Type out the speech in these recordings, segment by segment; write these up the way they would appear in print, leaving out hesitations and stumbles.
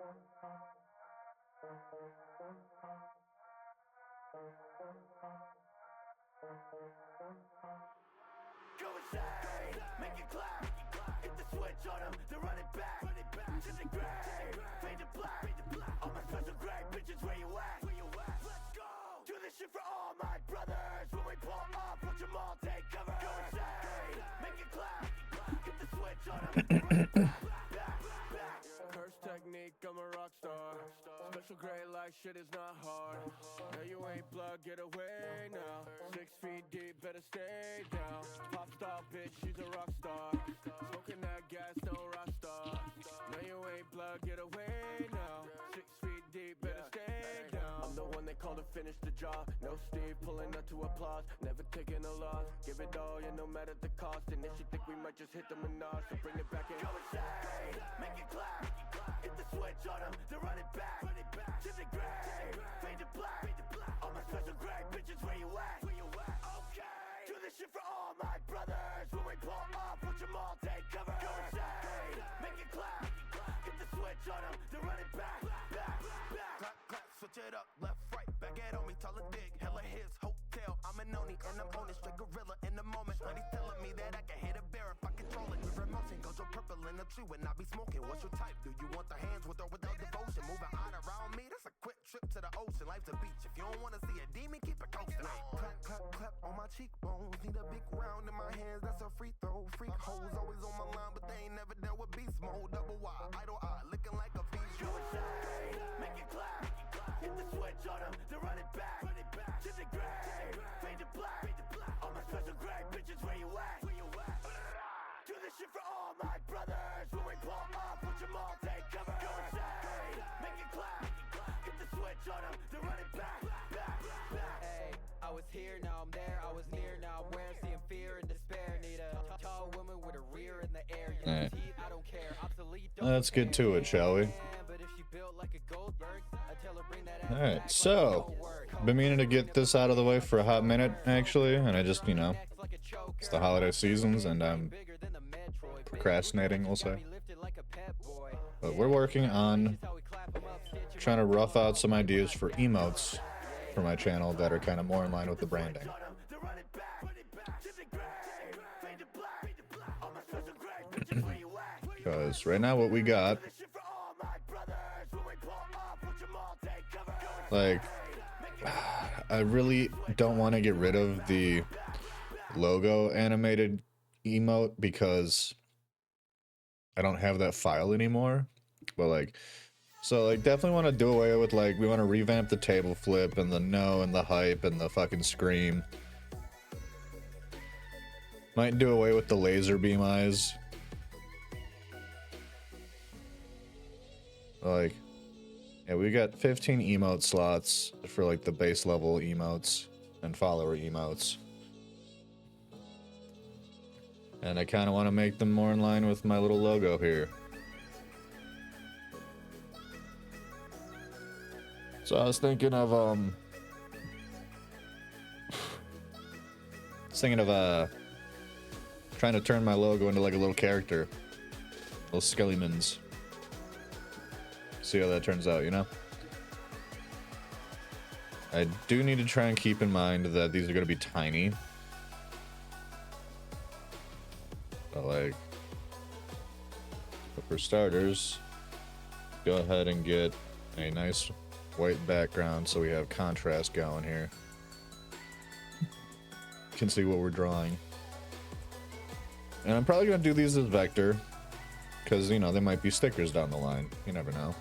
Go insane, make it clap. Hit the switch on them, they're running back. To the grave, fade to black. All my special grade bitches, where you at? Let's go. Do this shit for all my brothers. When we pull up, watch them all take cover. Go insane, make it clap. Hit the switch on them, they're running back. Curse technique, I'm a rock star. Special grade like shit is not hard. Now you ain't blood, get away now. 6 feet deep, better stay down. Pop star bitch, she's a rock star. Smoking that gas, no rock star. Now you ain't blood, get away now. 6 feet deep, better stay down. I'm the one they call to finish the job. No Steve pulling up to applause. Never taking a loss. Give it all, yeah, no matter the cost. And if you think we might just hit the menage, so bring it back in. Go insane, make it clap. Hit the switch on them, they're running back. To the grave, fade to black. All my special grade bitches, where you at? Okay, do this shit for all my brothers. When we pull up, watch them all take cover. Go insane, make it clap. Hit the switch on them, they're running back. Clap, clap, switch it up, left, right, back it on me, tell a dig, hella his hotel, I'm an Oni, and I'm on it, straight gorilla in the moment, honey's telling me that I can hit a bear if I control it, with emotion, goes your purple in the tree when I be smoking, what's your type, do you want the hands with or without devotion, moving out around me, that's a quick trip to the ocean, life's a beach, if you don't wanna see a demon, keep it coasting, clap, clap, clap on my cheekbones, need a big round in my hands, that's a free throw, freak hoes always on my line, but they ain't never dealt with beast mode, double Y, idle eye, looking like a beast, Go insane, make it clap. Hit the switch on them, they're running back. To the grave, fade to black. All my special grade bitches, where you at? Do this shit for all my brothers. When we pull up, watch them all take cover. Go insane, make it clap. Hit the switch on them, they're running back. Hey, I was here, now I'm there. I was near, now I'm where. Seeing fear and despair. Need a tall woman with a rear in the air. Alright. Teeth, I don't care. Obsolete, Let's get to it, shall we? But if she built like a Goldberg, I tell her bring that ass Alright, back so like a work. been meaning to get this out of the way for a hot minute, actually, and I just, you know, it's the holiday seasons, and I'm procrastinating, we'll say. But we're working on trying to rough out some ideas for emotes for my channel that are kind of more in line with the branding. Because right now what we got, like, I really don't want to get rid of the logo animated emote because I don't have that file anymore. But like, so like definitely want to do away with, like, we want to revamp the table flip and the no and the hype and the fucking scream. Might do away with the laser beam eyes. Like, yeah, we got 15 emote slots for like the base level emotes and follower emotes. And I kind of want to make them more in line with my little logo here. So I was thinking of trying to turn my logo into like a little character. Little Skellymans. See how that turns out, you know? I do need to try and keep in mind that these are going to be tiny. But like, for starters, go ahead and get a nice white background so we have contrast going here. You can see what we're drawing. And I'm probably going to do these as vector, because, you know, they might be stickers down the line. You never know.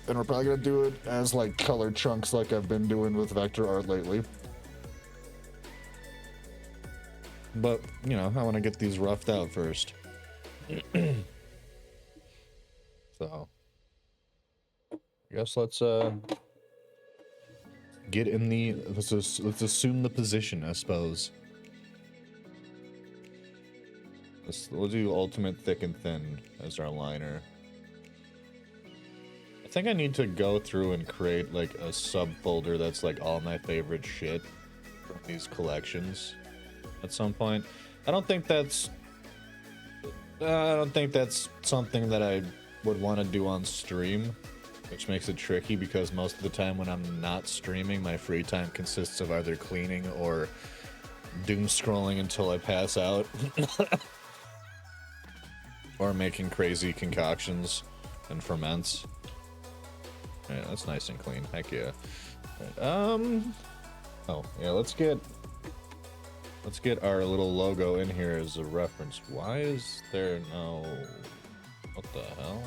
And we're probably going to do it as, like, color chunks like I've been doing with vector art lately. But, you know, I want to get these roughed out first. So, I guess let's get in the, let's assume the position, I suppose. We'll do ultimate thick and thin as our liner. I think I need to go through and create like a subfolder that's like all my favorite shit from these collections at some point. I don't think that's I don't think that's something that I would want to do on stream, which makes it tricky because most of the time when I'm not streaming, my free time consists of either cleaning or doom scrolling until I pass out, or making crazy concoctions and ferments. Yeah, that's nice and clean. Heck yeah. Right, oh yeah, let's get our little logo in here as a reference. Why is there no... What the hell?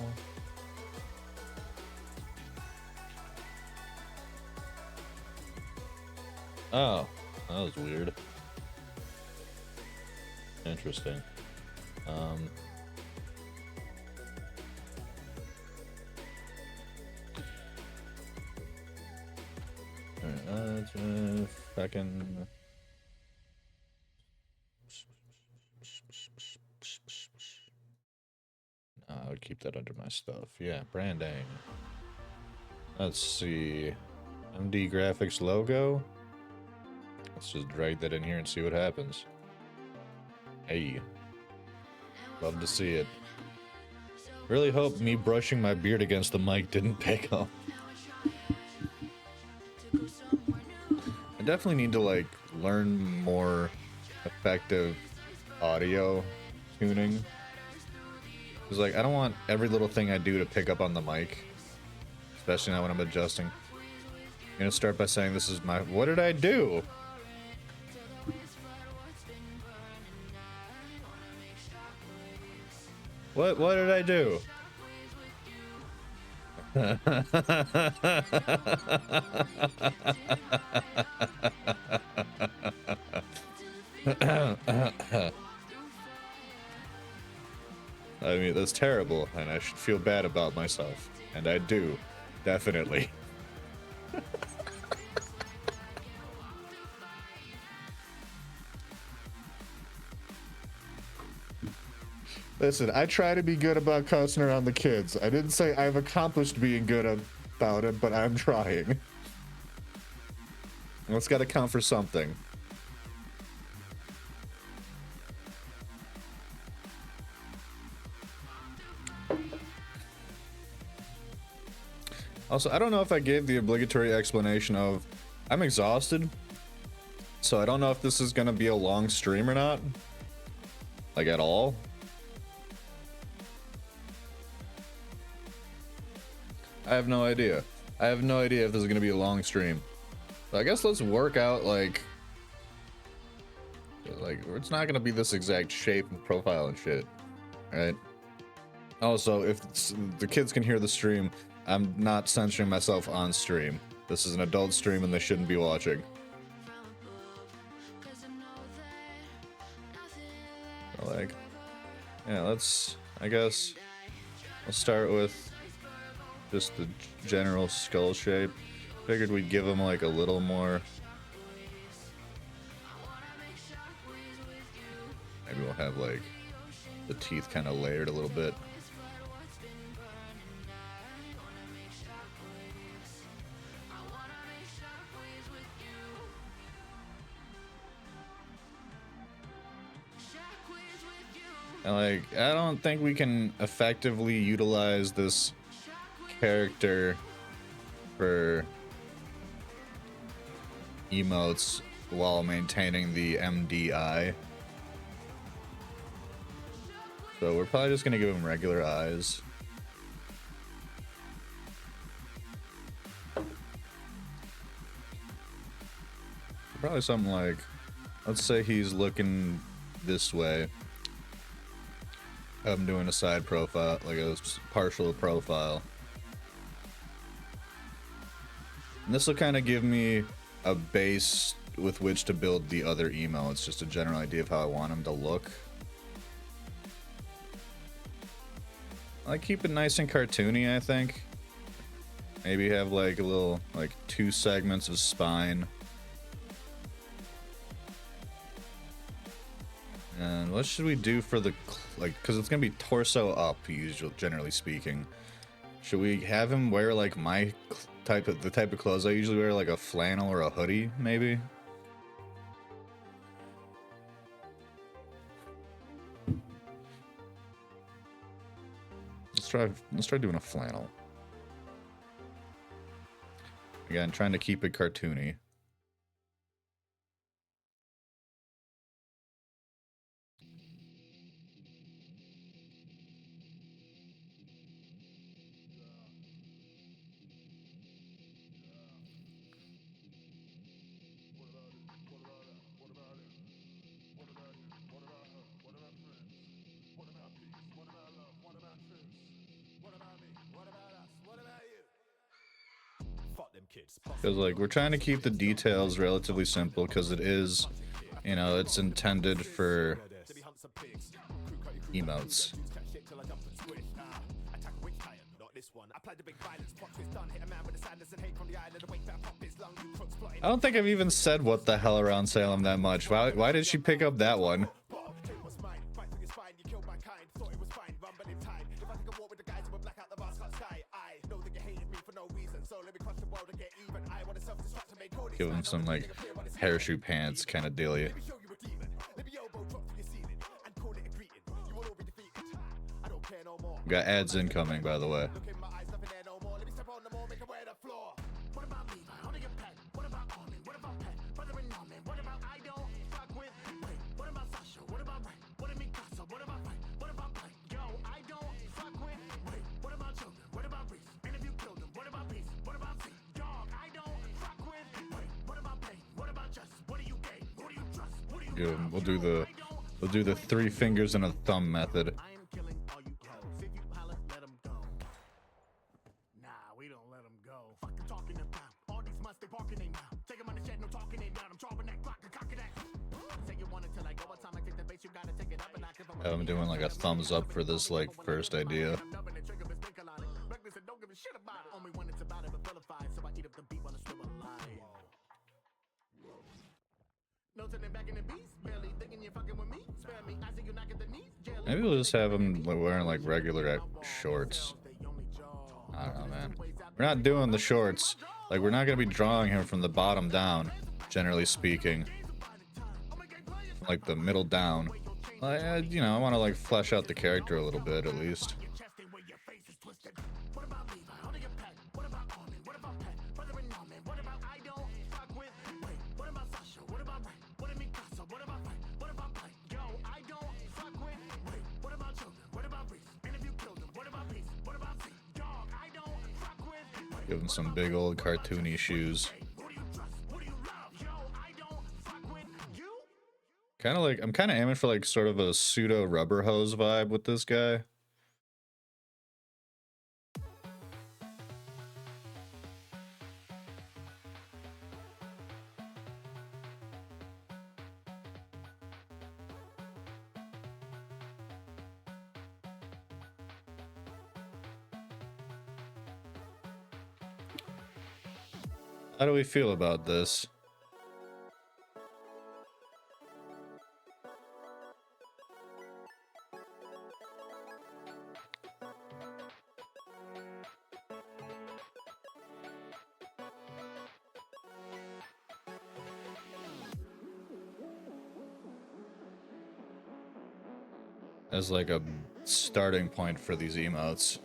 Oh, that was weird. Interesting. Fucking... I would keep that under my stuff. Yeah, branding. Let's see. MD Graphics logo. Let's just drag that in here and see what happens. Hey. Love to see it. Really hope me brushing my beard against the mic didn't pick up. I definitely need to, like, learn more effective audio tuning. Because, like, I don't want every little thing I do to pick up on the mic. Especially now when I'm adjusting. I'm gonna start by saying this is my... What did I do? What did I do? I mean, that's terrible, and I should feel bad about myself. And I do. Definitely. Listen, I try to be good about cussing around the kids. I didn't say I've accomplished being good about it, but I'm trying. It's gotta count for something. Also, I don't know if I gave the obligatory explanation of I'm exhausted, so I don't know if this is gonna be a long stream or not. Like, at all. I have no idea. I have no idea if this is gonna be a long stream. So I guess let's work out, like, it's not gonna be this exact shape and profile and shit, right? Also, if the kids can hear the stream, I'm not censoring myself on stream. This is an adult stream and they shouldn't be watching. Like, yeah, I guess, I'll start with just the general skull shape. Figured we'd give them like a little more. Maybe we'll have like the teeth kind of layered a little bit. And like, I don't think we can effectively utilize this character for emotes while maintaining the MDI. So we're probably just gonna give him regular eyes. Probably something like, let's say he's looking this way. I'm doing a side profile, like a partial profile. And this will kind of give me a base with which to build the other emotes, just a general idea of how I want them to look. I like keep it nice and cartoony, I think. Maybe have like a little, like 2 segments of spine. And what should we do for the, like, because it's gonna be torso up, usually, generally speaking. Should we have him wear like my the type of clothes I usually wear, like a flannel or a hoodie, maybe? Let's try doing a flannel. Again, trying to keep it cartoony. Because, like, we're trying to keep the details relatively simple because it is, you know, it's intended for emotes. I don't think I've even said what the hell around Salem that much. Why did she pick up that one? Give him some, like, parachute pants kind of dealy. Got ads incoming, by the way. We'll do the 3 fingers and a thumb method. I'm doing like a thumbs up for this like first idea. Maybe we'll just have him wearing like regular shorts. I don't know, man. We're not doing the shorts. Like, we're not gonna be drawing him from the bottom down, generally speaking. Like the middle down. Like, you know, I want to like flesh out the character a little bit at least. Give him some big old cartoony shoes. Kind of like, I'm kind of aiming for like sort of a pseudo rubber hose vibe with this guy. How do we feel about this? As like a starting point for these emotes.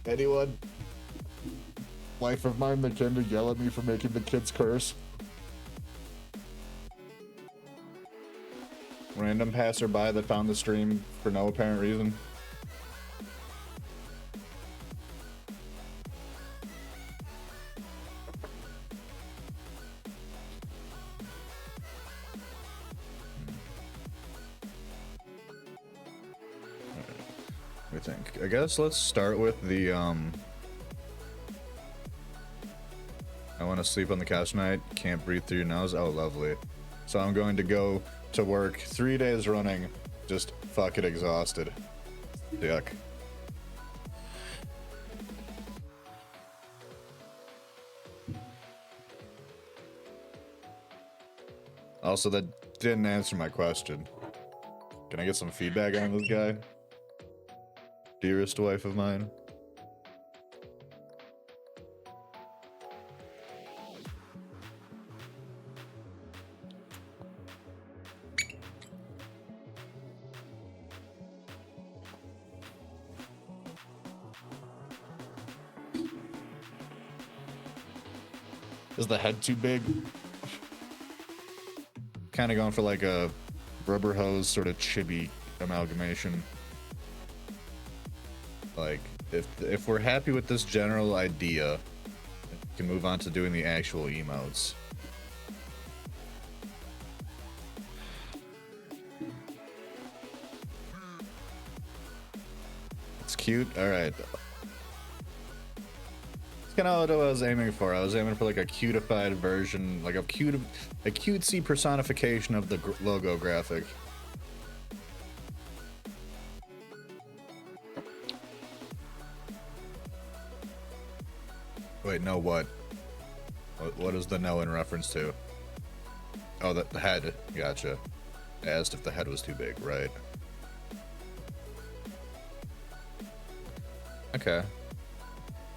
Anyone? Wife of mine that came to yell at me for making the kids curse? Random passerby that found the stream for no apparent reason? I think. I guess let's start with the, I want to sleep on the couch tonight. Can't breathe through your nose. Oh, lovely. So I'm going to go to work 3 days running, just fucking exhausted. Yuck. Also, that didn't answer my question. Can I get some feedback on this guy? Dearest wife of mine. Is the head too big? Kind of going for like a rubber hose sort of chibi amalgamation. Like, if we're happy with this general idea, we can move on to doing the actual emotes. It's cute. All right. Kind of what I was aiming for. I was aiming for like a cutified version, like a cutesy personification of the logo graphic. Wait, no, what? What is the no in reference to? Oh, the head. Gotcha. I asked if the head was too big, right? Okay.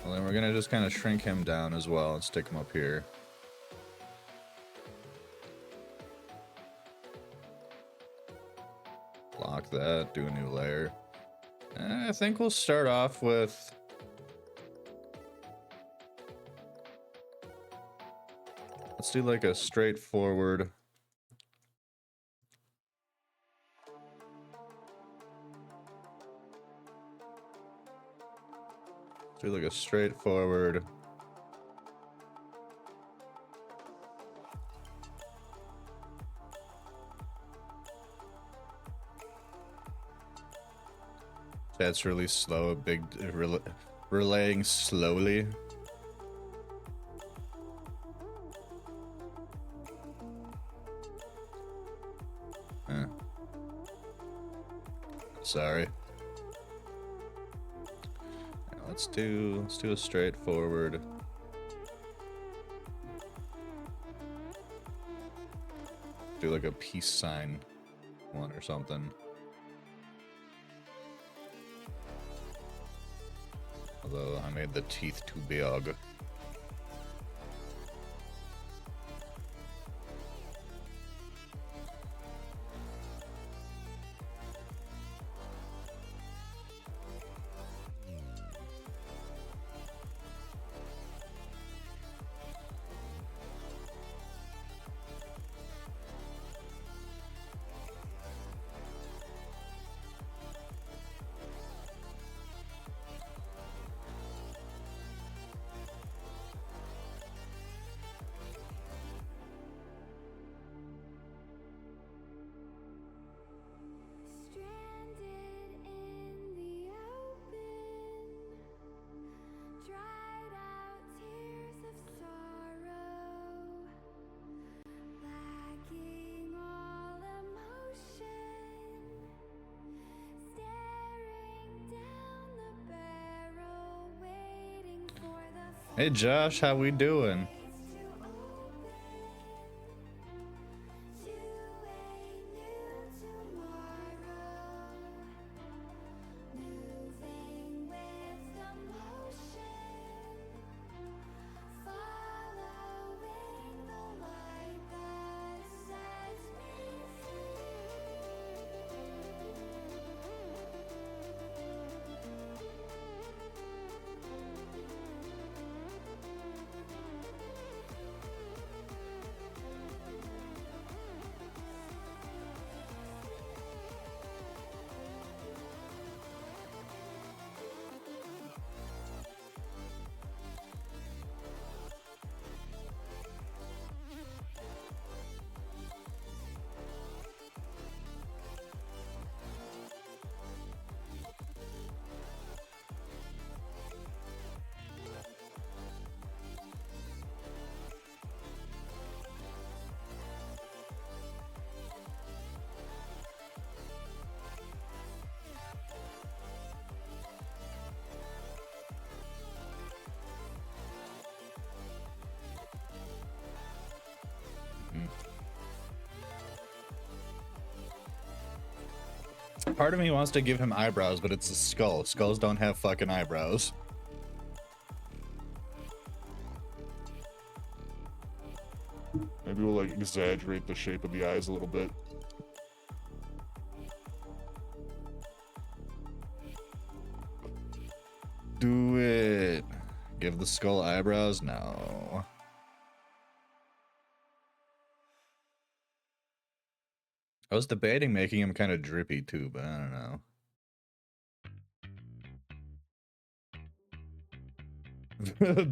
Well, then we're gonna just kind of shrink him down as well and stick him up here. Lock that, do a new layer. I think we'll start off with... Let's do like a straightforward... Do like a straightforward. That's really slow, relaying slowly. Sorry. Let's do a straightforward. Do like a peace sign one or something. Although I made the teeth too big. Hey Josh, how we doing? Part of me wants to give him eyebrows, but it's a skull. Skulls don't have fucking eyebrows. Maybe we'll like exaggerate the shape of the eyes a little bit. Do it. Give the skull eyebrows? No. I was debating making him kind of drippy too, but I don't know.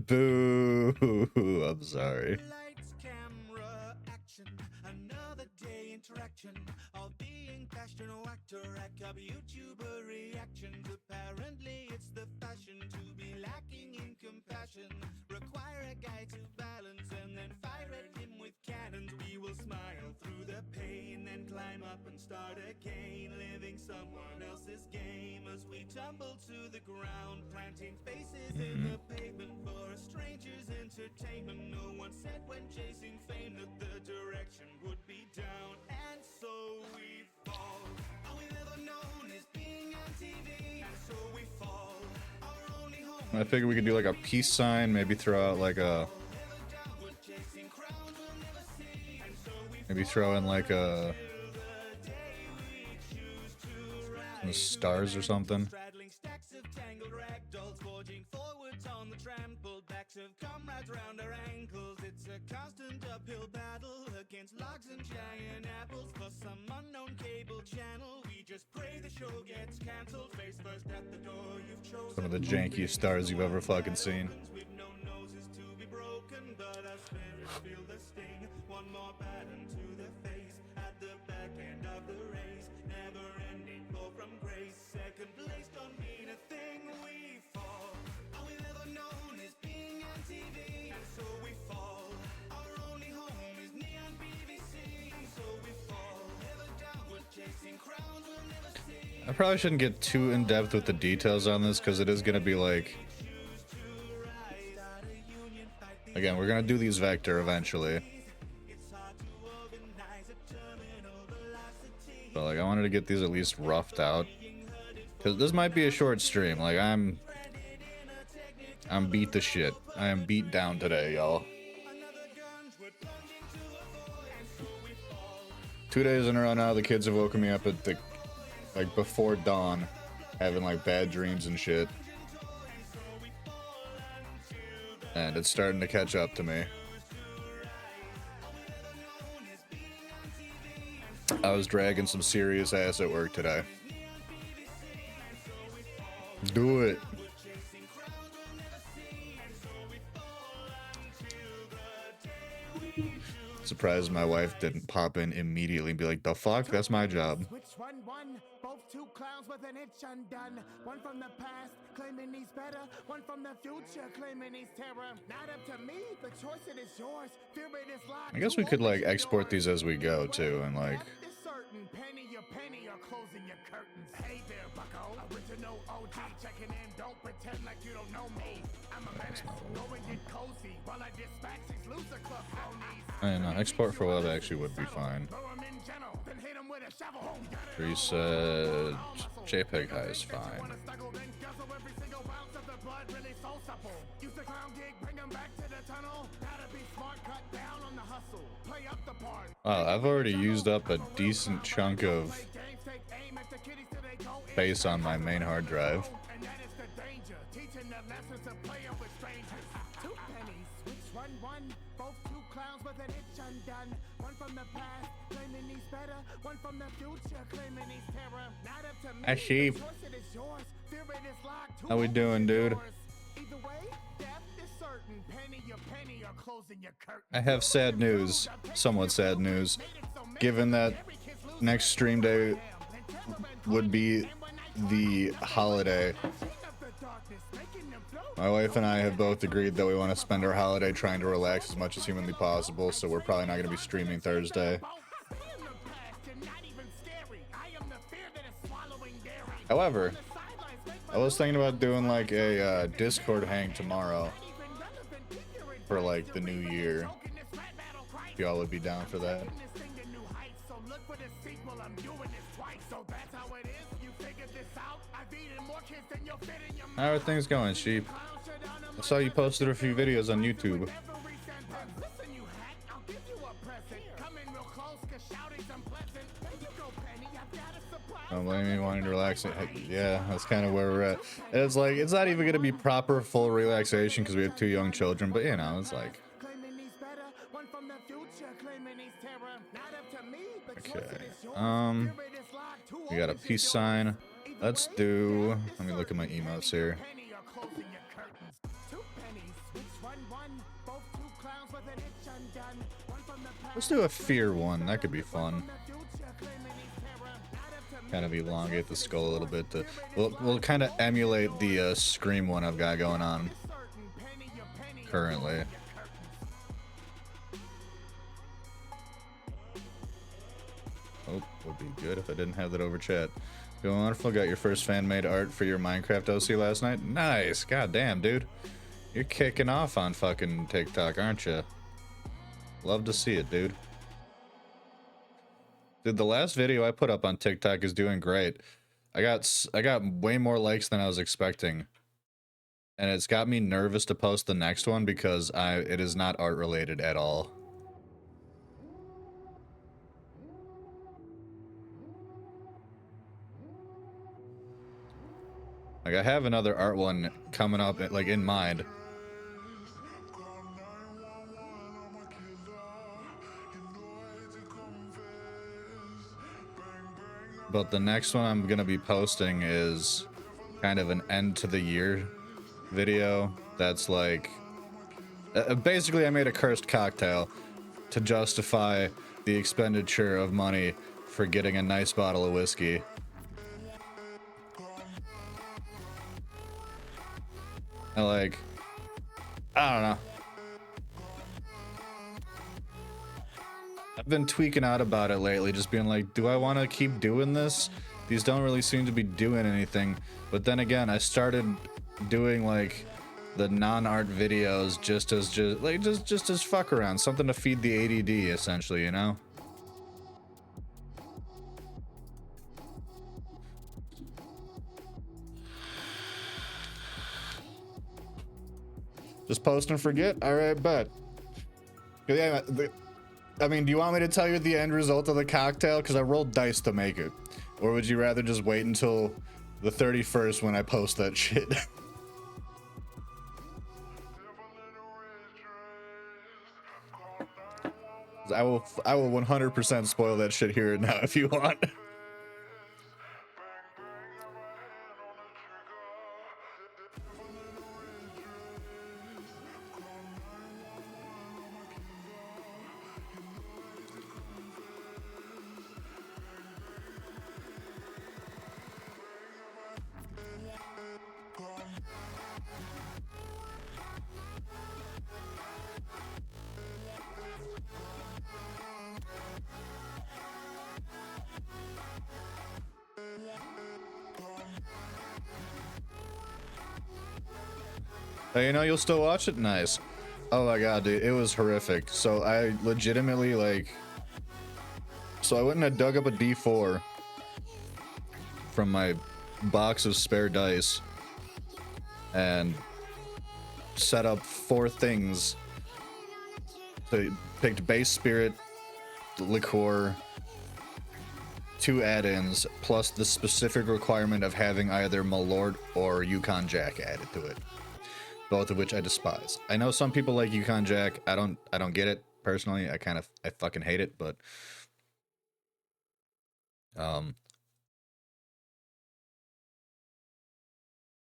Boo! I'm sorry. Lights, camera, action. Another day interaction of being fashion actor, up YouTuber reactions. Apparently it's the fashion to be lacking in compassion. Require a guy to balance and then fire at him with cannons. We will smile through the pain and climb up and start again, living someone else's game as we tumble to the ground, planting faces in the pavement for a stranger's entertainment. No one said when chasing fame that the direction would be down, and so we fall. All we've ever known is being on TV, and so we fall. Our only home. I figured we could do like a peace sign, maybe throw out like a... Maybe throw in like a... some stars or something. Straddling stacks of tangled ragdolls, forging forwards on the trampled backs of comrades round our ankles. It's a constant uphill battle against logs and giant apples for some unknown cable channel. We just pray the show gets cancelled. Face first at the door you've chosen. Some of the jankiest stars you've ever fucking seen. With no noses to be broken, but our spirits feel the sting. One more baton to the face at the back end of the race. Never ending fall from grace. Second place don't mean a thing. We fall. All we've ever known is being on TV, and so we fall. Our only home is neon BBC, so we fall. Never downward chasing crowns we'll never see. I probably shouldn't get too in depth with the details on this because it is going to be like... Again, we're going to do these vector eventually. But like, I wanted to get these at least roughed out. Because this might be a short stream. Like, I'm beat to shit. I am beat down today, y'all. 2 days in a row now, the kids have woken me up at the... like, before dawn. Having, like, bad dreams and shit. And it's starting to catch up to me. I was dragging some serious ass at work today. Do it. Surprised my wife didn't pop in immediately and be like, the fuck? That's my job. Which one won? Both two clowns with an itch undone. One from the past, claiming he's better. One from the future, claiming he's terror. Not up to me, the choice it is yours. Fear it is locked. I guess we could like export these as we go too, and like... Penny your penny or closing your curtains. Hey there, bucko. Original OG checking in. Don't pretend like you don't know me. I'm a menace. Go and get cozy while I dispatch these loser club ponies. And export for web actually would be fine. Reset JPEG high is fine. Wow, I've already used up a decent chunk of space on my main hard drive. Hey, sheep. How we doing, dude? I have sad news, somewhat sad news, given that next stream day would be the holiday. My wife and I have both agreed that we want to spend our holiday trying to relax as much as humanly possible, so we're probably not going to be streaming Thursday. However, I was thinking about doing like a Discord hang tomorrow for like the new year. If y'all would be down for that. for the sequel, I'm doing this twice. So that's how it is. You figured this out. I've eaten more kids than you'll fit in your mouth. How are things going, Sheep? I saw you posted a few videos on YouTube. Listen, you hack, I'll give you a present. Come in real close, cause shouting's unpleasant. There you go, Penny, I've got a surprise. Don't blame me wanting to relax. Yeah, that's kind of where we're at. It's like, it's not even going to be proper full relaxation because we have 2 young children, but you know, it's like. Okay, we got a peace sign. Let's do, let me look at my emotes here. Let's do a fear one. That could be fun. Kind of elongate the skull a little bit. We'll kind of emulate the scream one I've got going on currently. Oh, would be good if I didn't have that over chat. Going wonderful. Got your first fan-made art for your Minecraft OC last night. Nice. God damn, dude. You're kicking off on fucking TikTok, aren't you? Love to see it, dude. Dude, the last video I put up on TikTok is doing great. I got way more likes than I was expecting. And it's got me nervous to post the next one because it is not art related at all. Like, I have another art one coming up, like, in mind. But the next one I'm gonna be posting is kind of an end to the year video. That's like, basically I made a cursed cocktail to justify the expenditure of money for getting a nice bottle of whiskey. And like, I don't know. I've been tweaking out about it lately, just being like, do I want to keep doing this? These don't really seem to be doing anything. But then again, I started doing like the non-art videos just as fuck around, something to feed the ADD essentially, you know? Just post and forget? Alright, bet. Yeah, I mean, do you want me to tell you the end result of the cocktail? Because I rolled dice to make it. Or would you rather just wait until the 31st when I post that shit? I will 100% spoil that shit here and now if you want. Hey, you know, you'll still watch it? Nice. Oh my god, dude, it was horrific. So I legitimately, like... So I went and I dug up a D4 from my box of spare dice and set up 4 things. So picked base spirit, liqueur, 2 add-ins, plus the specific requirement of having either Malort or Yukon Jack added to it. Both of which I despise. I know some people like Yukon Jack. I don't get it personally. I fucking hate it, but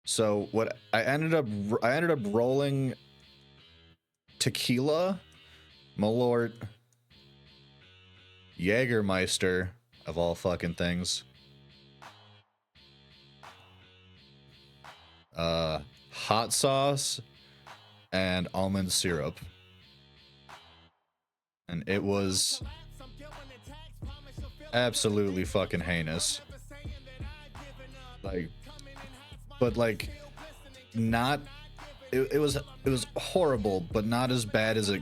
so what I ended up rolling tequila, Malort, Jägermeister of all fucking things. Hot sauce and almond syrup, and it was absolutely fucking heinous. Like, but like, not. It was horrible, but not as bad as it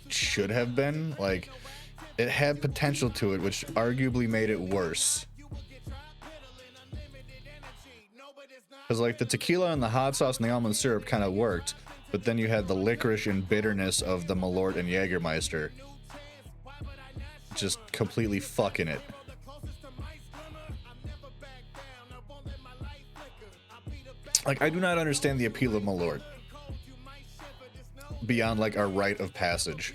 should have been. Like, it had potential to it, which arguably made it worse. Because like the tequila and the hot sauce and the almond syrup kind of worked, but then you had the licorice and bitterness of the Malort and Jägermeister just completely fucking it. Like, I do not understand the appeal of Malort beyond like our rite of passage.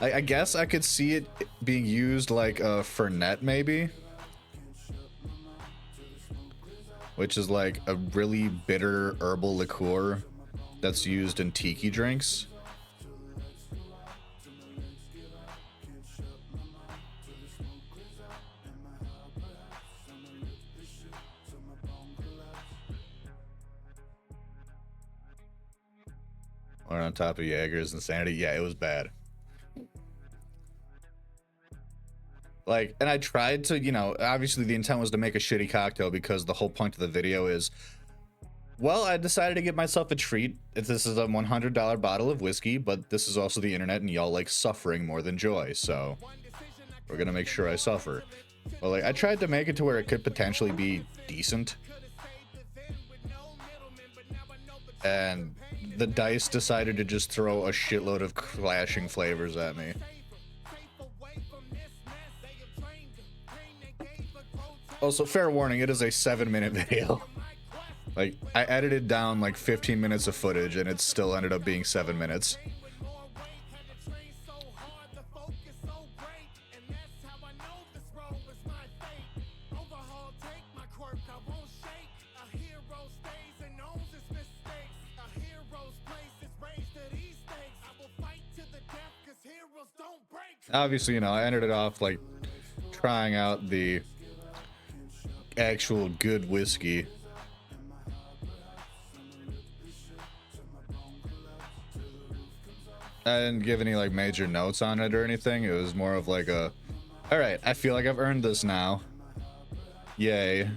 I guess I could see it being used like a Fernet maybe, which is like a really bitter herbal liqueur that's used in tiki drinks. Or on top of Jaeger's insanity. Yeah, it was bad. Like, and I tried to, you know, obviously the intent was to make a shitty cocktail because the whole point of the video is, well, I decided to give myself a treat. If this is a $100 bottle of whiskey, but this is also the internet and y'all like suffering more than joy. So we're going to make sure I suffer. Well, like, I tried to make it to where it could potentially be decent. And the dice decided to just throw a shitload of clashing flavors at me. Also, fair warning, it is a 7-minute video. Like, I edited down like 15 minutes of footage and it still ended up being 7 minutes. Obviously, you know, I ended it off like trying out the actual good whiskey. I didn't give any like major notes on it or anything. It was more of like a, all right, I feel like I've earned this now. Yay.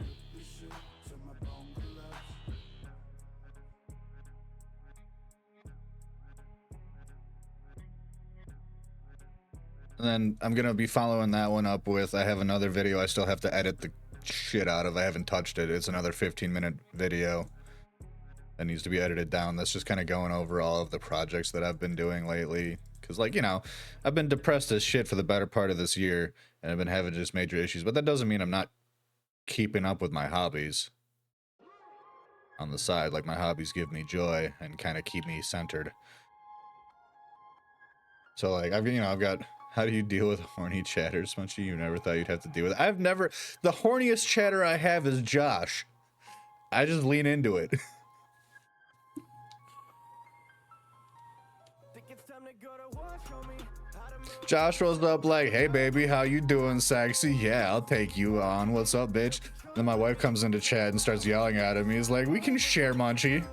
And then I'm gonna be following that one up with, I have another video I still have to edit the shit out of. I haven't touched it. It's another 15-minute video that needs to be edited down. That's just kind of going over all of the projects that I've been doing lately. Because, like, you know, I've been depressed as shit for the better part of this year, and I've been having just major issues. But that doesn't mean I'm not keeping up with my hobbies on the side. Like, my hobbies give me joy and kind of keep me centered. So, like, I've got... How do you deal with horny chatters, Munchie? You never thought you'd have to deal with it. I've never... The horniest chatter I have is Josh. I just lean into it. Josh rolls up like, hey, baby, how you doing, sexy? Yeah, I'll take you on. What's up, bitch? Then my wife comes into chat and starts yelling at him. He's like, we can share, Munchie.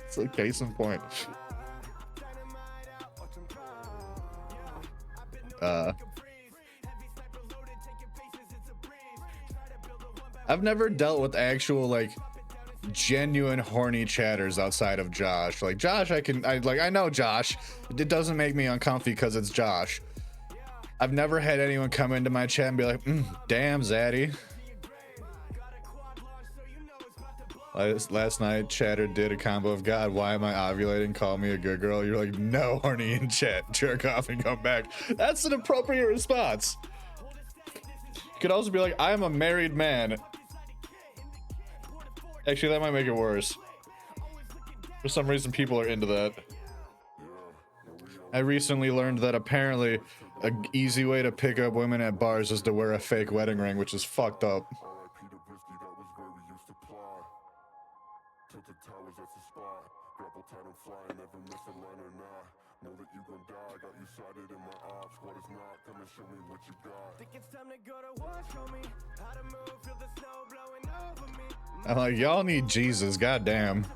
It's a case in point. I've never dealt with actual like genuine horny chatters outside of Josh. Like Josh, I know Josh. It doesn't make me uncomfy because it's Josh. I've never had anyone come into my chat and be like, damn, Zaddy. Last night, Chatter did a combo of, God, why am I ovulating? Call me a good girl. You're like, no, horny in chat. Jerk off and come back. That's an appropriate response. You could also be like, I'm a married man. Actually, that might make it worse. For some reason, people are into that. I recently learned that apparently an easy way to pick up women at bars is to wear a fake wedding ring, which is fucked up. I'm like, y'all need Jesus, goddamn.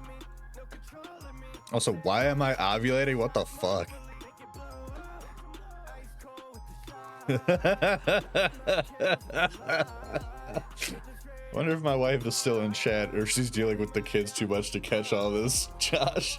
Also, why am I ovulating? What the fuck? Wonder if my wife is still in chat or if she's dealing with the kids too much to catch all this. Josh.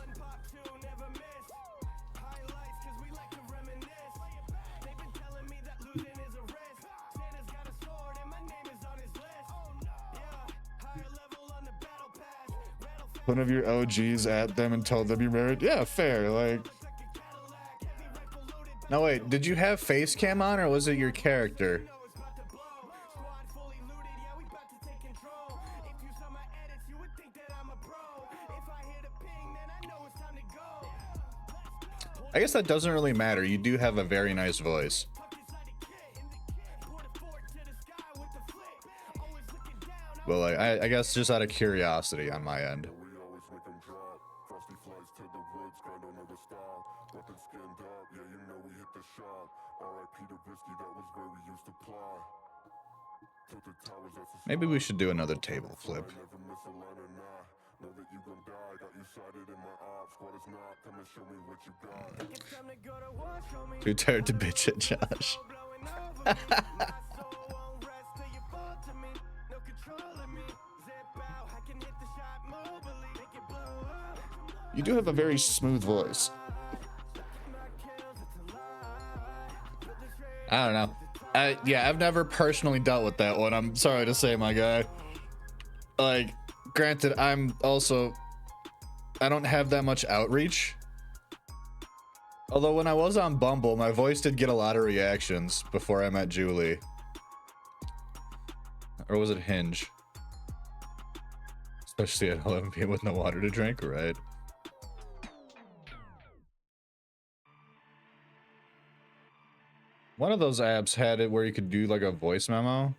One of your OGs at them and told them you're married. Yeah, fair. Like, no, wait, did you have face cam on or was it your character? I guess that doesn't really matter. You do have a very nice voice. But like, I guess just out of curiosity on my end. Maybe we should do another table flip. Too tired to bitch at Josh. You do have a very smooth voice. I don't know. Yeah, I've never personally dealt with that one. I'm sorry to say, my guy. Like, granted, I don't have that much outreach. Although when I was on Bumble, my voice did get a lot of reactions before I met Julie. Or was it Hinge? Especially at 11 p.m. with no water to drink, right? One of those apps had it where you could do like a voice memo.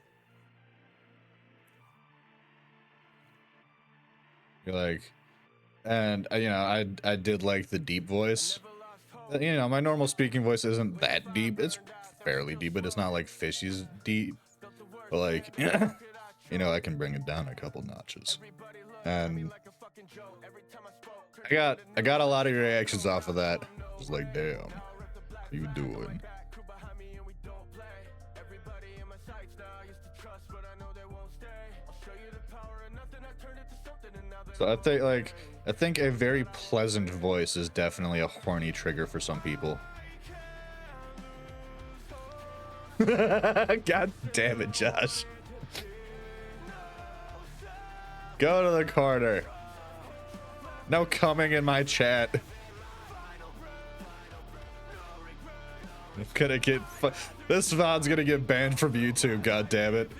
You're like, and you know, I did like the deep voice. You know, my normal speaking voice isn't that deep. It's fairly deep, but it's not like Fishy's deep. But like, you know, I can bring it down a couple notches. And I got a lot of reactions off of that. Just like, damn, how you doing? So I think a very pleasant voice is definitely a horny trigger for some people. God damn it, Josh. Go to the corner. No coming in my chat. I'm gonna get this VOD's gonna get banned from YouTube, god damn it.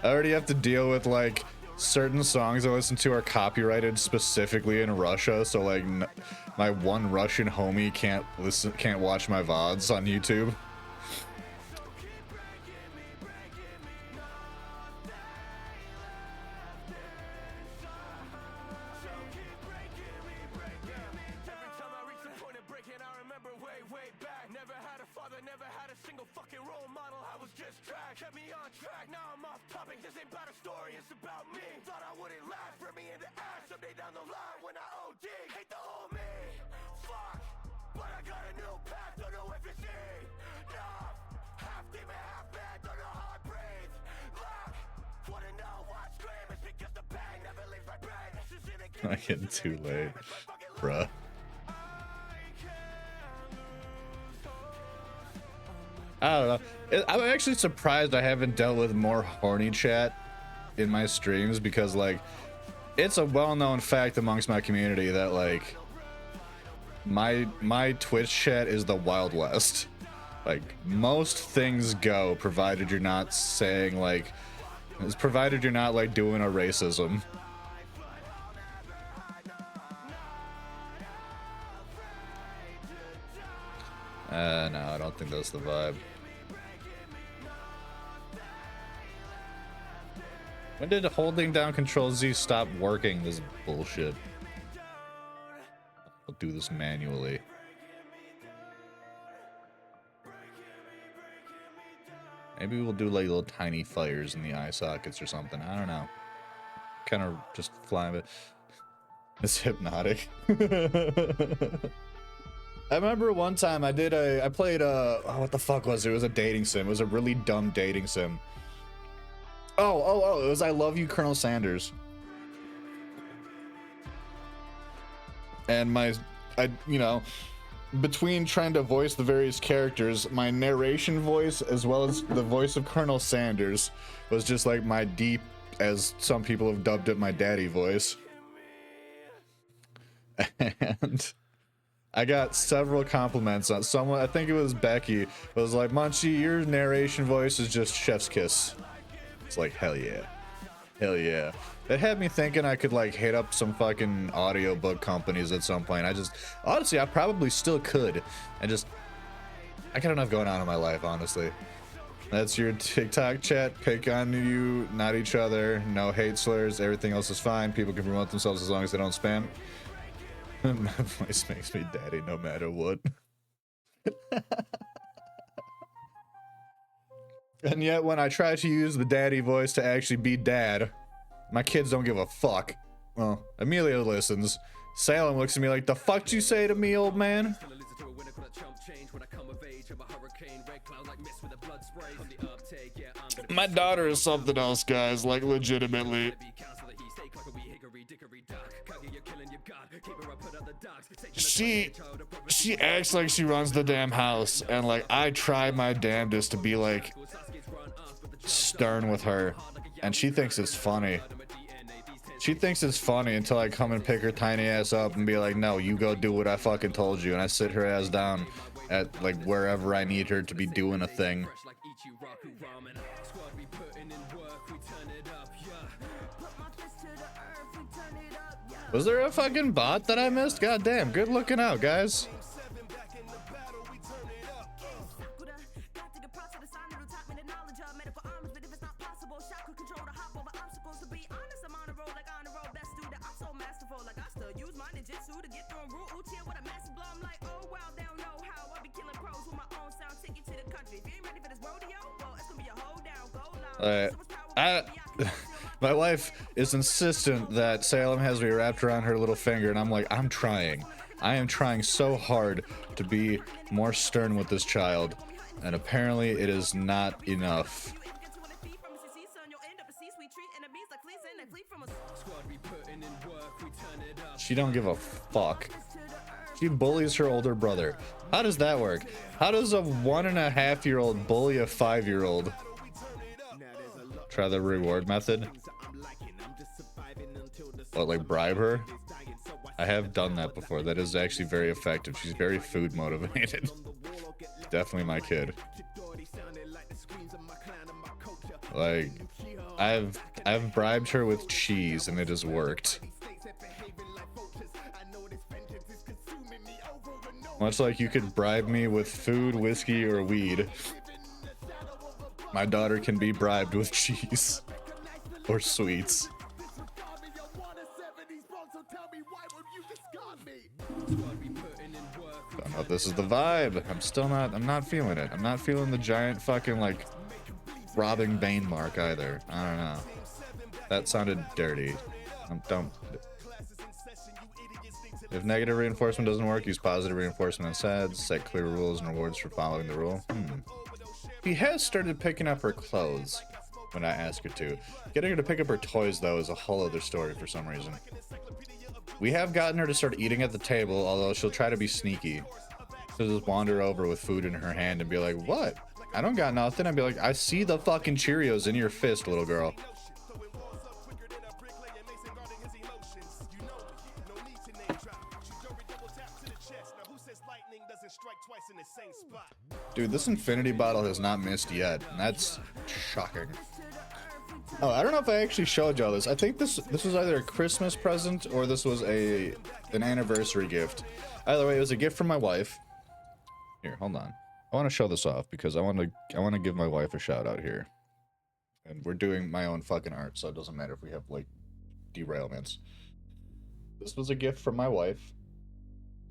I already have to deal with like certain songs I listen to are copyrighted specifically in Russia, so like my one Russian homie can't watch my VODs on YouTube. Not getting too late, bruh. I don't know. I'm actually surprised I haven't dealt with more horny chat in my streams because, like, it's a well-known fact amongst my community that, like, my Twitch chat is the Wild West. Like, most things go, provided you're not saying, like, provided you're not, like, doing a racism. No, I don't think that's the vibe. When did holding down Control Z stop working? This bullshit. I'll do this manually. Maybe we'll do like little tiny fires in the eye sockets or something. I don't know. Kind of just flying it. It's hypnotic. I remember one time I played what the fuck was it? It was a dating sim. It was a really dumb dating sim. Oh, it was I Love You, Colonel Sanders. And you know, between trying to voice the various characters, my narration voice as well as the voice of Colonel Sanders was just like my deep, as some people have dubbed it, my daddy voice. And I got several compliments on someone, I think it was Becky, was like, Munchie, your narration voice is just chef's kiss. It's like, hell yeah. Hell yeah. It had me thinking I could like hit up some fucking audiobook companies at some point. Honestly, I probably still could. I got enough going on in my life, honestly. That's your TikTok chat. Pick on you, not each other. No hate slurs. Everything else is fine. People can promote themselves as long as they don't spam. My voice makes me daddy no matter what. And yet when I try to use the daddy voice to actually be dad, my kids don't give a fuck. Well, Amelia listens. Salem looks at me like, the fuck did you say to me, old man? My daughter is something else, guys. Like, legitimately. She acts like she runs the damn house, and like I try my damnedest to be like stern with her, and she thinks it's funny. She thinks it's funny until I come and pick her tiny ass up and be like, no, you go do what I fucking told you, and I sit her ass down at like wherever I need her to be doing a thing. Was there a fucking bot that I missed? God damn, good looking out, guys. My wife is insistent that Salem has me wrapped around her little finger, and I'm like, I'm trying. I am trying so hard to be more stern with this child, and apparently it is not enough. She don't give a fuck. She bullies her older brother. How does that work? How does a 1.5-year-old bully a 5-year-old? Try the reward method. What, like bribe her? I have done that before. That is actually very effective. She's very food motivated. Definitely my kid. Like, I've bribed her with cheese and it has worked. Much like you could bribe me with food, whiskey, or weed, my daughter can be bribed with cheese or sweets. Don't know if this is the vibe. I'm not feeling it. I'm not feeling the giant fucking like robbing Bane mark either. I don't know. That sounded dirty. Don't. If negative reinforcement doesn't work, use positive reinforcement instead. Set clear rules and rewards for following the rule. She has started picking up her clothes when I ask her to. Getting her to pick up her toys, though, is a whole other story for some reason. We have gotten her to start eating at the table, although she'll try to be sneaky. She'll just wander over with food in her hand and be like, what? I don't got nothing. I'd be like, I see the fucking Cheerios in your fist, little girl. Dude, this infinity bottle has not missed yet, and that's shocking. Oh, I don't know if I actually showed y'all this. I think this was either a Christmas present or this was an anniversary gift. Either way, it was a gift from my wife. Here, hold on. I want to show this off because I want to give my wife a shout out here. And we're doing my own fucking art, so it doesn't matter if we have like derailments. This was a gift from my wife.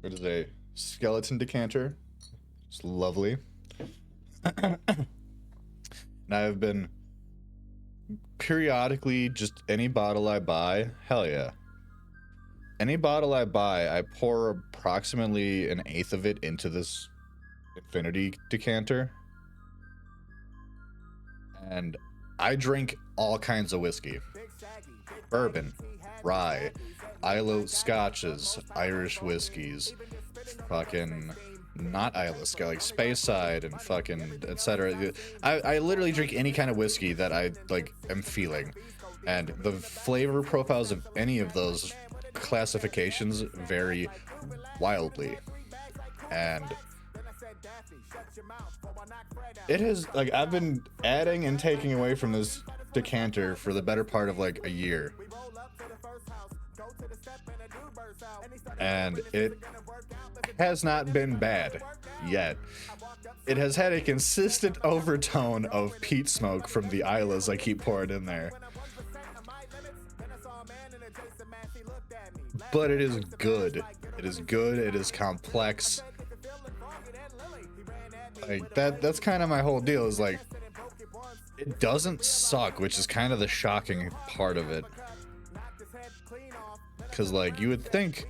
It is a skeleton decanter. It's lovely. And I've been periodically, just any bottle I buy, hell yeah. Any bottle I buy, I pour approximately 1/8 of it into this infinity decanter. And I drink all kinds of whiskey. Bourbon, rye, Islay scotches, Irish whiskeys, fucking not Islay, like Speyside and fucking etc. I literally drink any kind of whiskey that I like am feeling, and the flavor profiles of any of those classifications vary wildly. And it has, like, I've been adding and taking away from this decanter for the better part of like a year, and it has not been bad yet. It has had a consistent overtone of peat smoke from the Islas I keep pouring in there, but it is good. It is good. It is complex. Like that's kind of my whole deal, is like, it doesn't suck, which is kind of the shocking part of it. Because like you would think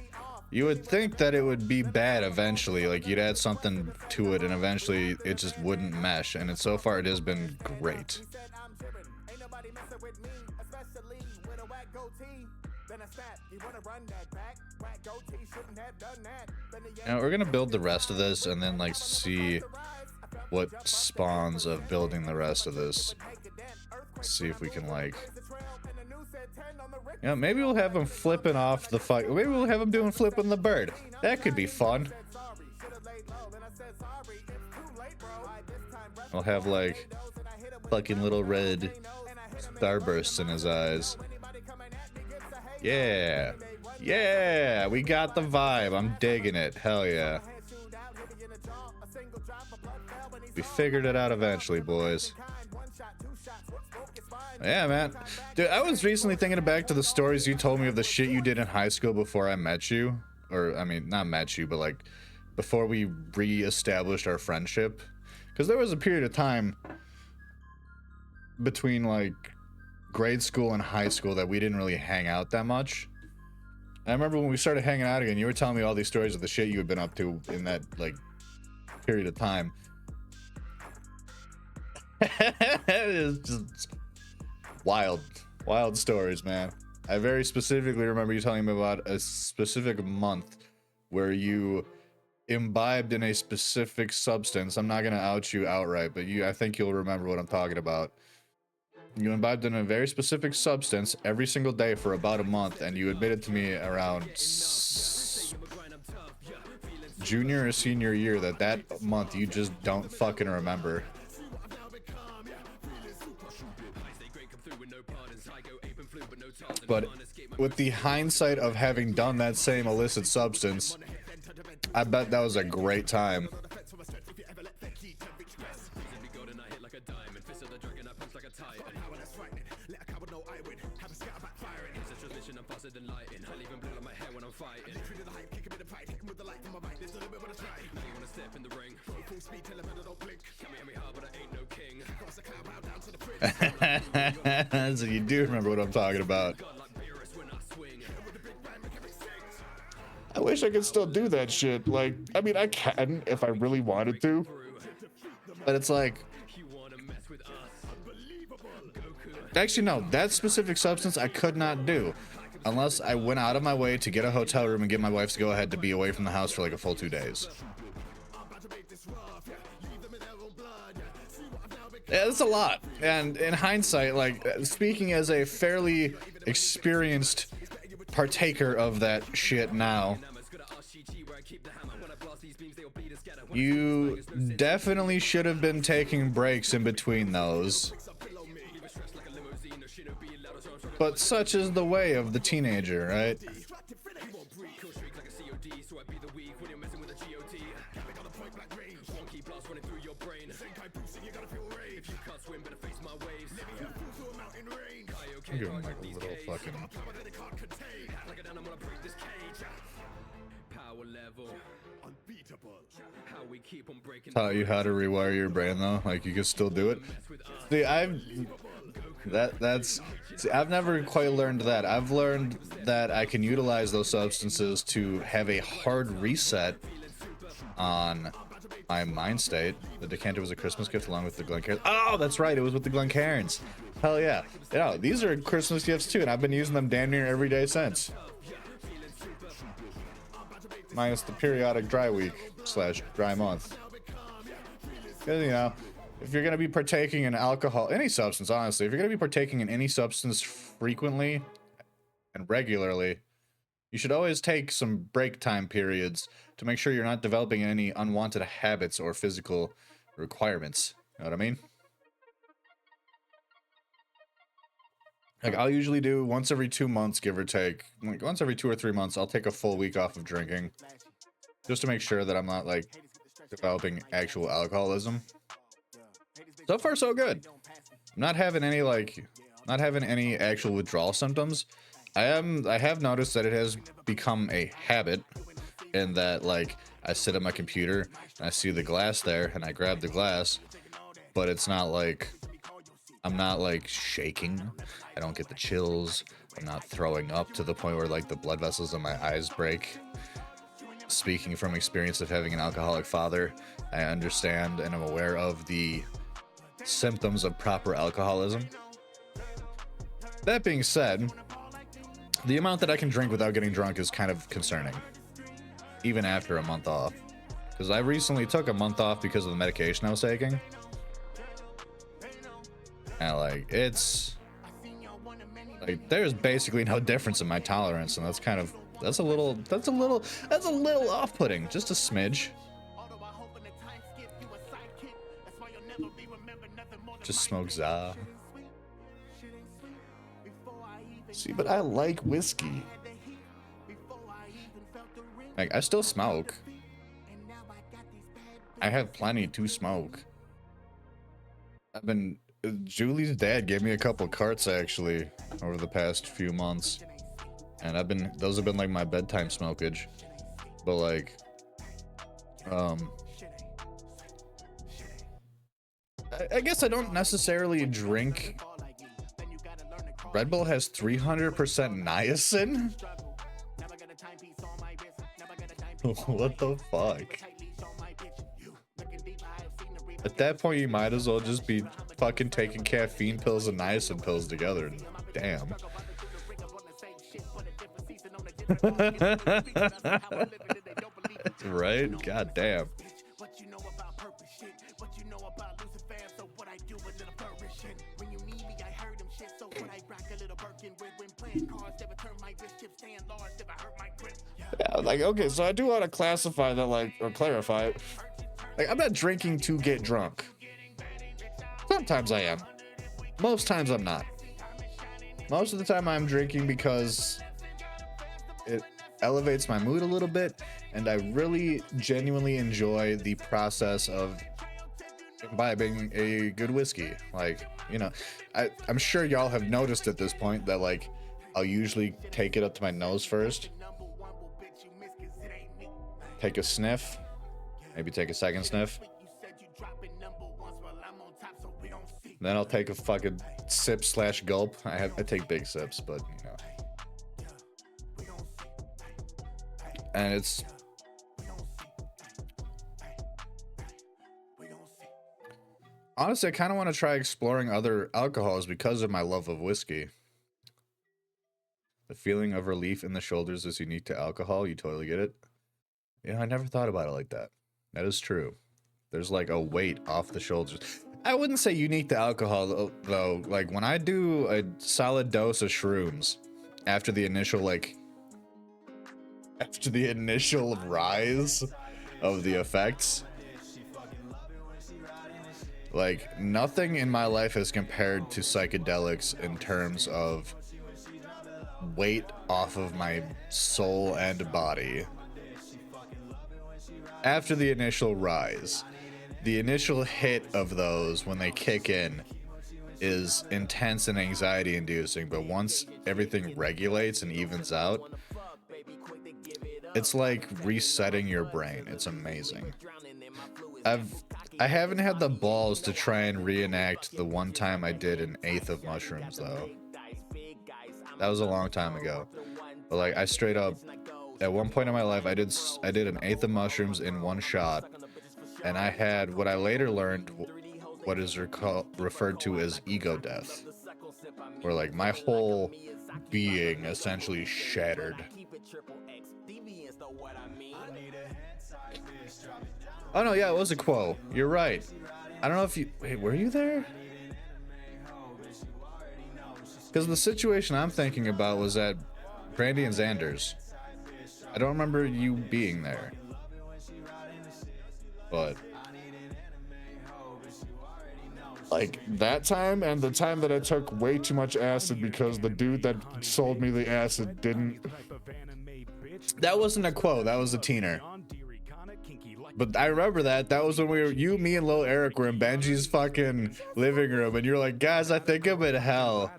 that it would be bad eventually, like you'd add something to it and eventually it just wouldn't mesh, and so far it has been great. Now we're gonna build the rest of this and then like see what spawns of building the rest of this. See if we can like, you know, maybe we'll have him flipping off the fuck. Maybe we'll have him doing flipping the bird. That could be fun. I'll have like fucking little red starbursts in his eyes. Yeah. Yeah, we got the vibe. I'm digging it. Hell yeah. We figured it out eventually, boys. Yeah, man. Dude, I was recently thinking back to the stories you told me of the shit you did in high school before I met you. Or, I mean, not met you, but like before we re-established our friendship. Because there was a period of time between like grade school and high school that we didn't really hang out that much. I remember when we started hanging out again, you were telling me all these stories of the shit you had been up to in that like period of time. It is just wild stories, man. I very specifically remember you telling me about a specific month where you imbibed in a specific substance. I'm not gonna out you outright, but I think you'll remember what I'm talking about. You imbibed in a very specific substance every single day for about a month, and you admitted to me around junior or senior year that month you just don't fucking remember. But with the hindsight of having done that same illicit substance, I bet that was a great time. So you do remember what I'm talking about. I wish I could still do that shit. Like, I mean, I can if I really wanted to, but it's like, actually no, that specific substance I could not do unless I went out of my way to get a hotel room and get my wife to go ahead to be away from the house for like a full 2 days. Yeah, that's a lot. And in hindsight, like, speaking as a fairly experienced partaker of that shit now, you definitely should have been taking breaks in between those. But such is the way of the teenager, right? Give him like a little fucking taught you how to rewire your brain though, like you can still do it. See, I've never quite learned that. I've learned that I can utilize those substances to have a hard reset on my mind state. The decanter was a Christmas gift along with the Glencairns. Oh, that's right, it was with the Glencairns. Hell yeah. You know, these are Christmas gifts too, and I've been using them damn near every day since. Minus the periodic dry week / dry month. Because, you know, if you're going to be partaking in alcohol, any substance, honestly, if you're going to be partaking in any substance frequently and regularly, you should always take some break time periods to make sure you're not developing any unwanted habits or physical requirements. You know what I mean? Like, I'll usually do once every 2 months, give or take. Like, once every 2 or 3 months, I'll take a full week off of drinking. Just to make sure that I'm not, like, developing actual alcoholism. So far, so good. I'm not having any, like, not having any actual withdrawal symptoms. I have noticed that it has become a habit in that, like, I sit at my computer and I see the glass there and I grab the glass, but it's not like, I'm not like shaking. I don't get the chills. I'm not throwing up to the point where like the blood vessels in my eyes break. Speaking from experience of having an alcoholic father, I understand and I'm aware of the symptoms of proper alcoholism. That being said, the amount that I can drink without getting drunk is kind of concerning, even after a month off. Because I recently took a month off because of the medication I was taking. And like, it's like, there's basically no difference in my tolerance, and that's kind of, that's a little off-putting, just a smidge. Just smoke za. See, but I like whiskey. Like, I still smoke. I have plenty to smoke. Julie's dad gave me a couple carts actually over the past few months, and those have been like my bedtime smokage. But like, I guess I don't necessarily drink. Red Bull has 300% niacin. What the fuck? At that point, you might as well just be fucking taking caffeine pills and niacin pills together. Damn. Right? God damn. Yeah, like, okay, so I do want to classify that, like, or clarify it. Like, I'm not drinking to get drunk. Sometimes I am. Most times I'm not. Most of the time I'm drinking because it elevates my mood a little bit, and I really genuinely enjoy the process of imbibing a good whiskey. Like, you know, I'm sure y'all have noticed at this point that, like, I'll usually take it up to my nose first. Take a sniff. Maybe take a second sniff. Then I'll take a fucking sip / gulp. I take big sips, but you know. And it's honestly, I kind of want to try exploring other alcohols because of my love of whiskey. The feeling of relief in the shoulders is unique to alcohol. You totally get it. Yeah, I never thought about it like that. That is true. There's like a weight off the shoulders. I wouldn't say unique to alcohol though. Like when I do a solid dose of shrooms after the initial rise of the effects, like nothing in my life has compared to psychedelics in terms of weight off of my soul and body. After the initial rise, the initial hit of those when they kick in is intense and anxiety inducing, but once everything regulates and evens out, it's like resetting your brain. It's amazing. I haven't had the balls to try and reenact the one time I did an eighth of mushrooms though. That was a long time ago. But like I straight up at one point in my life I did an eighth of mushrooms in one shot, and I had what I later learned what is referred to as ego death. where like my whole being essentially shattered. Oh no, yeah, it was a quote. You're right. I don't know if you wait, were you there? Because the situation I'm thinking about was at Brandy and Xander's. I don't remember you being there. But like that time and the time that I took way too much acid because the dude that sold me the acid didn't. That wasn't a quote, that was a teener. But I remember that was when you, me, and Lil Eric were in Benji's fucking living room, and you're like, guys, I think I'm in hell.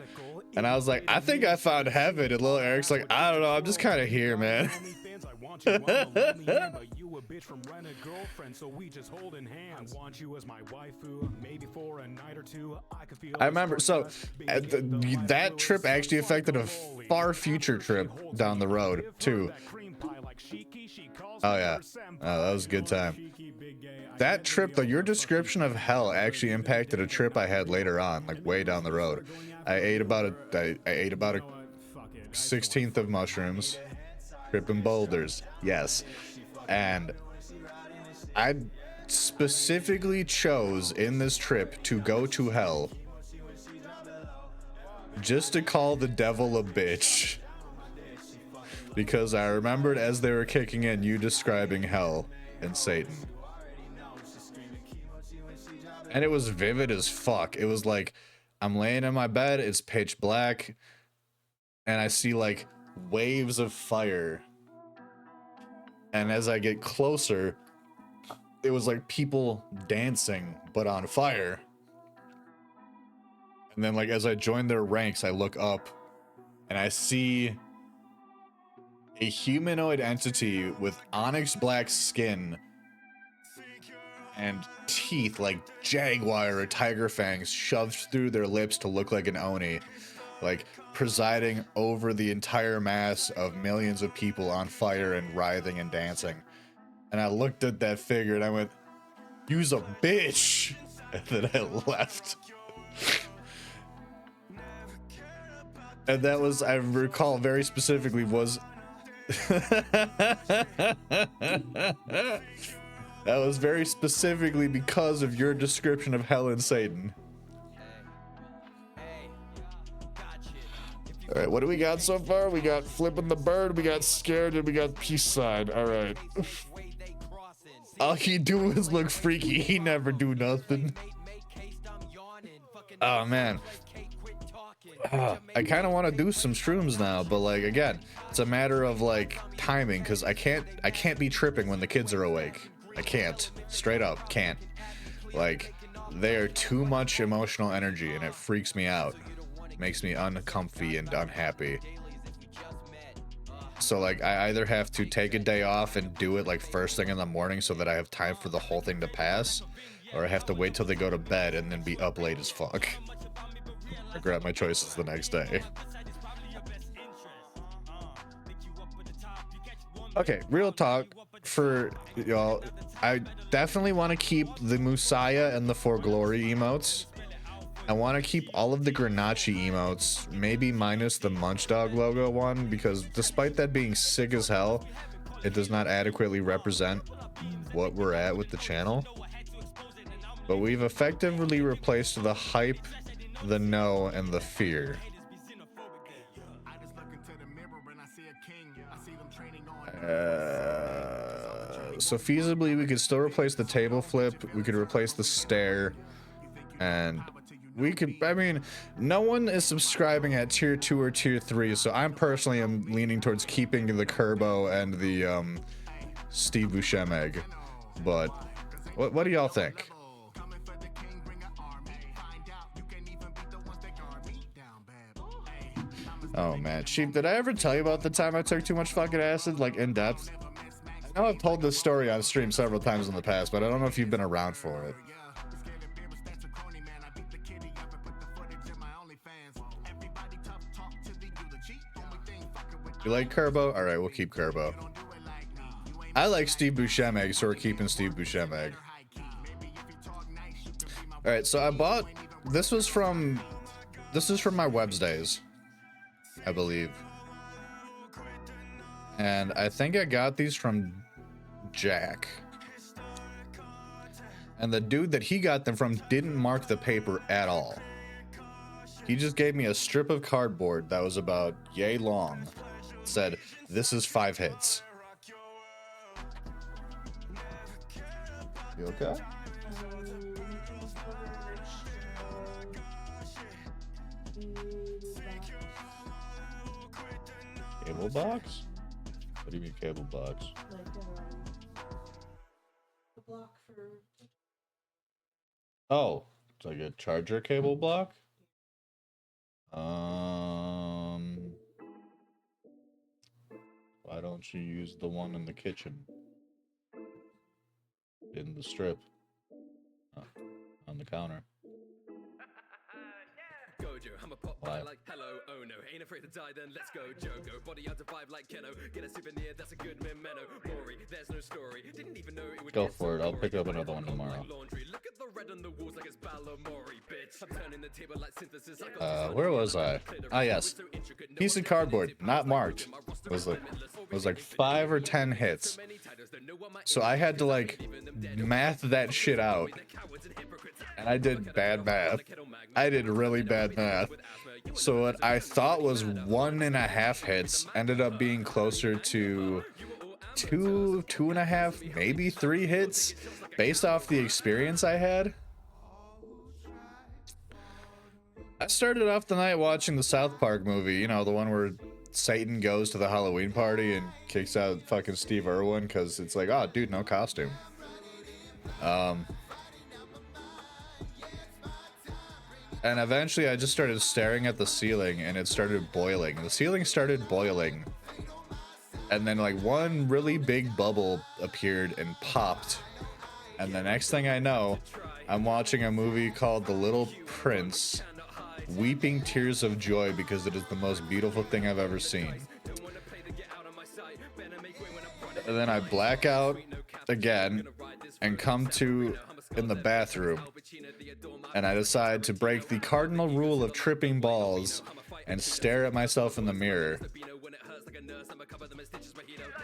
And I was like, I think I found heaven. And Lil Eric's like, I don't know, I'm just kind of here, man. I remember, so that trip actually affected a far future trip down the road, too. Oh yeah, that was a good time. That trip though, your description of hell actually impacted a trip I had later on, like way down the road. I ate about a 16th of mushrooms, tripping boulders, yes, and I specifically chose in this trip to go to hell just to call the devil a bitch. Because I remembered as they were kicking in, you describing hell and Satan. And it was vivid as fuck. It was like, I'm laying in my bed, it's pitch black, and I see like waves of fire. And as I get closer, it was like people dancing, but on fire. And then like as I join their ranks, I look up and I see a humanoid entity with onyx black skin and teeth like jaguar or tiger fangs shoved through their lips to look like an oni, like presiding over the entire mass of millions of people on fire and writhing and dancing. And I looked at that figure and I went, "You's a bitch," and then I left. And that was, I recall very specifically, was that was very specifically because of your description of hell and Satan. All right, what do we got so far? We got flipping the bird, we got scared, and we got peace sign. All right. All he do is look freaky. He never do nothing. Oh man. I kind of want to do some shrooms now, but like again, it's a matter of like timing, because I can't be tripping when the kids are awake. I can't, straight up can't. Like they are too much emotional energy and it freaks me out. It makes me uncomfy and unhappy. So like I either have to take a day off and do it like first thing in the morning so that I have time for the whole thing to pass, or I have to wait till they go to bed and then be up late as fuck. Regret my choices the next day. Okay, real talk for y'all. I definitely want to keep the Musaya and the For Glory emotes. I want to keep all of the Grenache emotes, maybe minus the Munch-Dawg logo one, because despite that being sick as hell, it does not adequately represent what we're at with the channel. But we've effectively replaced the hype, the no, and the fear. So feasibly we could still replace the table flip, we could replace the stare, and we could, I mean, no one is subscribing at tier 2 or tier 3, so I'm personally am leaning towards keeping the Kerbo and the Steve Buscemi egg. But what do y'all think? Oh man, Sheep, did I ever tell you about the time I took too much fucking acid, like in depth? I know I've told this story on stream several times in the past, but I don't know if you've been around for it. You like Kerbo? Alright, we'll keep Kerbo. I like Steve Buscemi, so we're keeping Steve Buscemi. Alright, so I bought, this this is from my Webs days, I believe. And I think I got these from Jack. And the dude that he got them from didn't mark the paper at all. He just gave me a strip of cardboard that was about yay long. Said, "This is 5 hits." You okay? Cable box? What do you mean cable box? Like the block for. Oh, it's like a charger cable block? Why don't you use the one in the kitchen? In the strip. On the counter. Gojo, I'm a pop Why? like hello, oh no, ain't afraid to die, then let's go, Jogo. Body out to vibe like Keno, get a souvenir, that's a good memento. Mori, there's no story, didn't even know it would Go get for so it, I'll gory. pick up another one tomorrow. Like laundry. Look at the red on the walls like it's Balamori, bitch. I'm turning the table like synthesis. I got Where was I? Ah, yes. Piece of cardboard, not marked. Was like 5 or 10 hits. So I had to like math that shit out. And I did bad math. I did really bad math. So what I thought was 1.5 hits ended up being closer to 2.5, maybe 3 hits based off the experience I had. I started off the night watching the South Park movie, you know, the one where Satan goes to the Halloween party and kicks out fucking Steve Irwin because it's like, oh, dude, no costume. And eventually I just started staring at the ceiling and it started boiling. The ceiling started boiling. And then like one really big bubble appeared and popped. And the next thing I know, I'm watching a movie called The Little Prince, weeping tears of joy because it is the most beautiful thing I've ever seen. And then I black out again and come to in the bathroom. And I decide to break the cardinal rule of tripping balls and stare at myself in the mirror.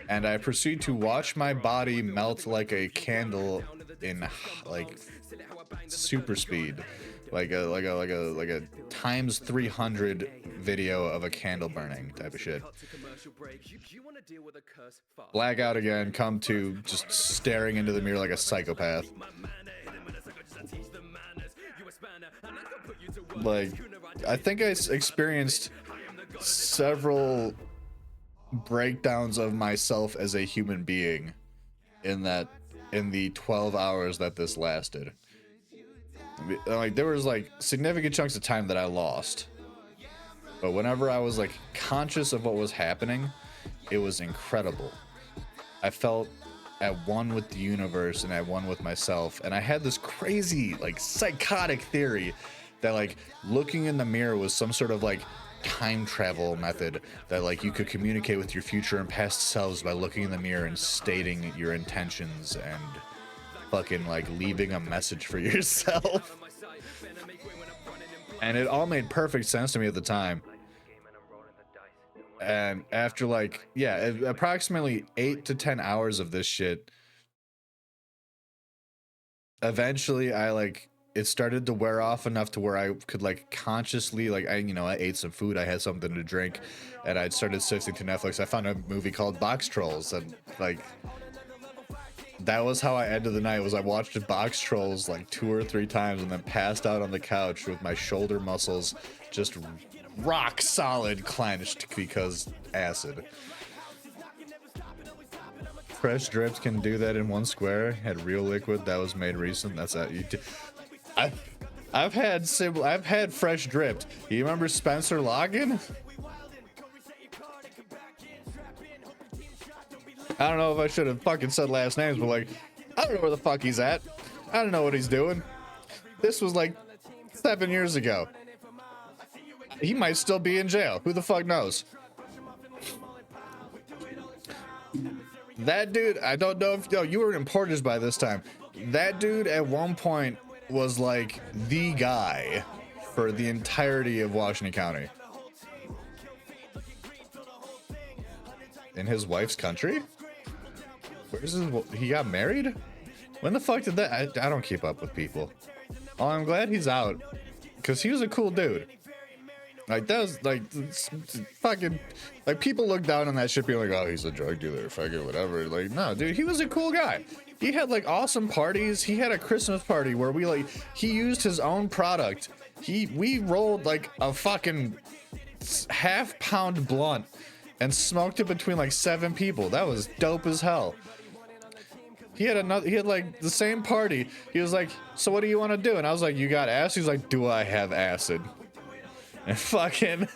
And I proceed to watch my body melt like a candle in like super speed, like a times 300 video of a candle burning type of shit. Black out again, come to just staring into the mirror like a psychopath. Like, I think I experienced several breakdowns of myself as a human being in the 12 hours that this lasted. Like, there was like significant chunks of time that I lost, but whenever I was like conscious of what was happening, it was incredible. I felt at one with the universe and at one with myself, and I had this crazy like psychotic theory that like looking in the mirror was some sort of like time travel method, that like you could communicate with your future and past selves by looking in the mirror and stating your intentions and fucking like leaving a message for yourself. And it all made perfect sense to me at the time. And after like, yeah, approximately 8 to 10 hours of this shit, eventually I like, it started to wear off enough to where I could like consciously, like, I ate some food, I had something to drink, and I started sifting to Netflix. I found a movie called Box Trolls, and like, that was how I ended the night. Was I watched Box Trolls like 2 or 3 times and then passed out on the couch with my shoulder muscles just rock solid clenched because acid. Fresh Drips can do that in 1 square. Had real liquid that was made recent. That's that. I've had Fresh Dripped. You remember Spencer Logan? I don't know if I should have fucking said last names, but like, I don't know where the fuck he's at. I don't know what he's doing. This was like 7 years ago. He might still be in jail. Who the fuck knows? That dude, I don't know if you were in Portage by this time. That dude at one point was like the guy for the entirety of Washington County. In his wife's country? Where's his, he got married? When the fuck did that? I don't keep up with people. Oh, I'm glad he's out, because he was a cool dude. Like, that was like fucking, like, people look down on that shit being like, oh, he's a drug dealer, fucking whatever. Like, no, dude, he was a cool guy. He had like awesome parties. He had a Christmas party where we like, he used his own product. We rolled like a fucking half-pound blunt and smoked it between like 7 people. That was dope as hell. He had like the same party. He was like, so what do you want to do? And I was like, you got acid? He's like, do I have acid? And fucking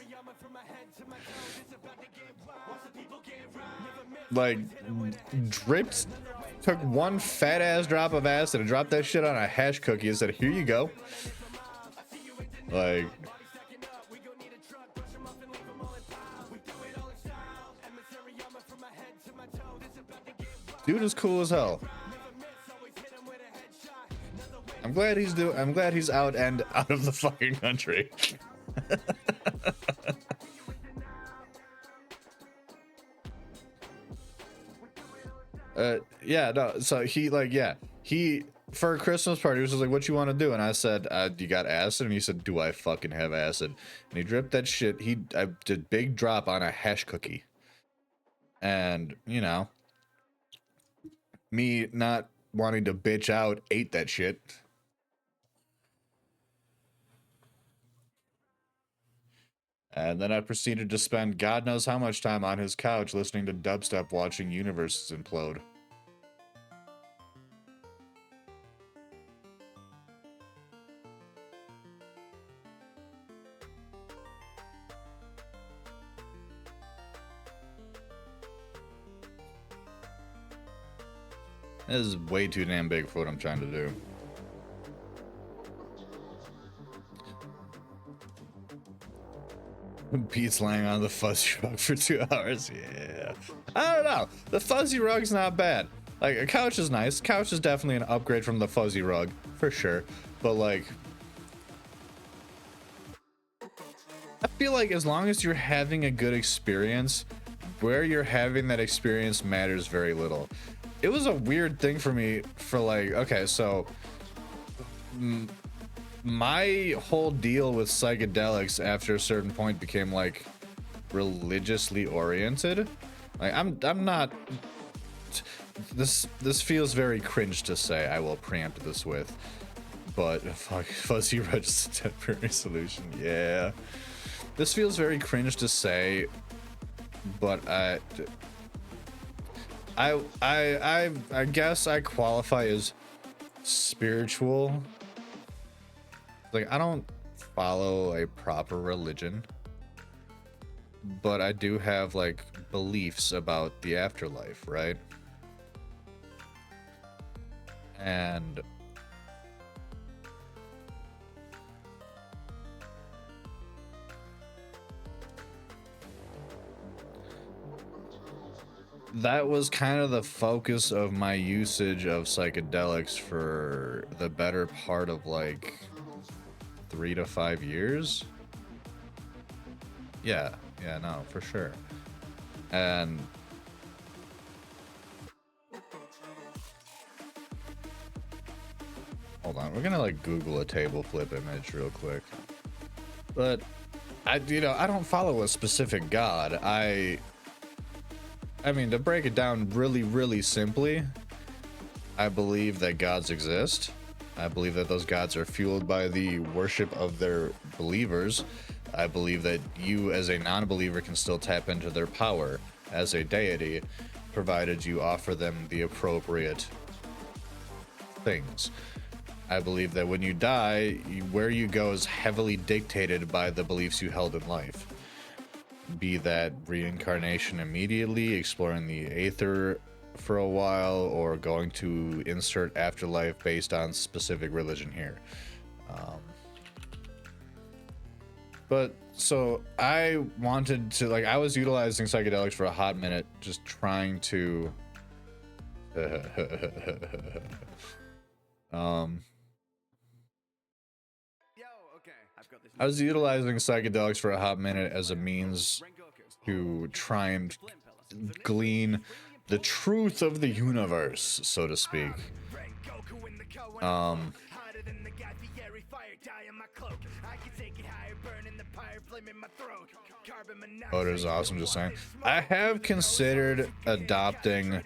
like dripped, took one fat ass drop of acid and dropped that shit on a hash cookie and said, here you go. Like, dude is cool as hell. I'm glad he's out and out of the fucking country. Yeah, no, so he like, yeah, he for a Christmas party was just like, what you want to do? And I said, you got acid? And he said, do I fucking have acid? And he dripped that shit. I did big drop on a hash cookie. And, you know, me not wanting to bitch out, ate that shit. And then I proceeded to spend God knows how much time on his couch listening to dubstep, watching universes implode. This is way too damn big for what I'm trying to do. Pete's laying on the fuzzy rug for 2 hours. Yeah. I don't know. The fuzzy rug's not bad. Like, a couch is nice. Couch is definitely an upgrade from the fuzzy rug, for sure. But, like, I feel like as long as you're having a good experience, where you're having that experience matters very little. It was a weird thing for me for, like, okay, so my whole deal with psychedelics after a certain point became like religiously oriented. Like, I'm not, this feels very cringe to say, I will preempt this with, but fuck, fuzzy rug is a temporary solution. Yeah, this feels very cringe to say, but I guess I qualify as spiritual. Like, I don't follow a proper religion, but I do have like beliefs about the afterlife, right? And that was kind of the focus of my usage of psychedelics for the better part of like 3 to 5 years. Yeah, no, for sure. And hold on, we're gonna like Google a table flip image real quick. But I don't follow a specific god. I mean, to break it down really, really simply, I believe that gods exist. I believe that those gods are fueled by the worship of their believers. I believe that you as a non-believer can still tap into their power as a deity, provided you offer them the appropriate things. I believe that when you die, where you go is heavily dictated by the beliefs you held in life. Be that reincarnation immediately, exploring the aether for a while, or going to insert afterlife based on specific religion here. But so I wanted to, like, I was utilizing psychedelics for a hot minute, just trying to I was utilizing psychedelics for a hot minute as a means to try and glean the truth of the universe, so to speak. Oh, it is awesome, just saying. I have considered adopting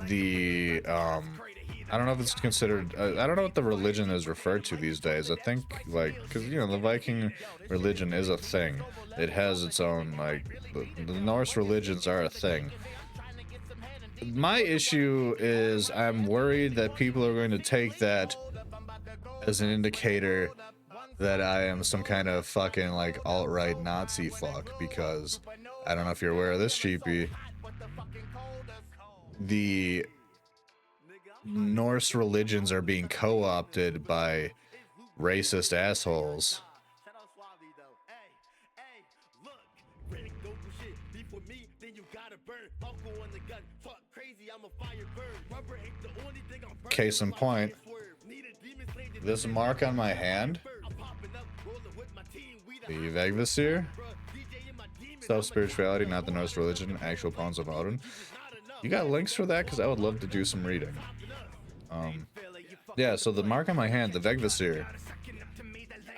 the I don't know if it's considered I don't know what the religion is referred to these days. I think, like, because you know the Viking religion is a thing. It has its own, like, the Norse religions are a thing. My issue is I'm worried that people are going to take that as an indicator that I am some kind of fucking, like, alt-right Nazi fuck, because I don't know if you're aware of this, Cheapy. The Norse religions are being co-opted by racist assholes. Case in point, this mark on my hand, the Vegvisir, self-spirituality, not the Norse religion, actual poems of Odin. You got links for that? Because I would love to do some reading. Yeah, so the mark on my hand, the Vegvisir,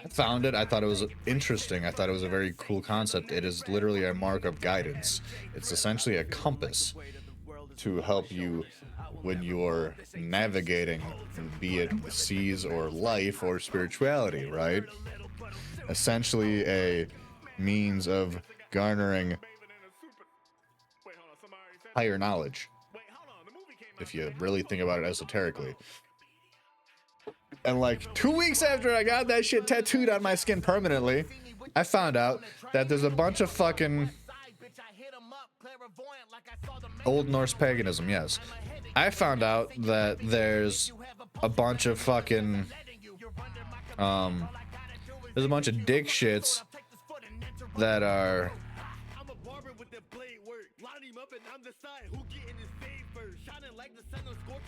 I found it. I thought it was interesting. I thought it was a very cool concept. It is literally a mark of guidance. It's essentially a compass to help you when you're navigating, be it the seas or life or spirituality, right? Essentially a means of garnering higher knowledge, if you really think about it esoterically. And like 2 weeks after I got that shit tattooed on my skin permanently, I found out that there's a bunch of fucking Old Norse paganism, yes. I found out that there's a bunch of fucking there's a bunch of dick shits that are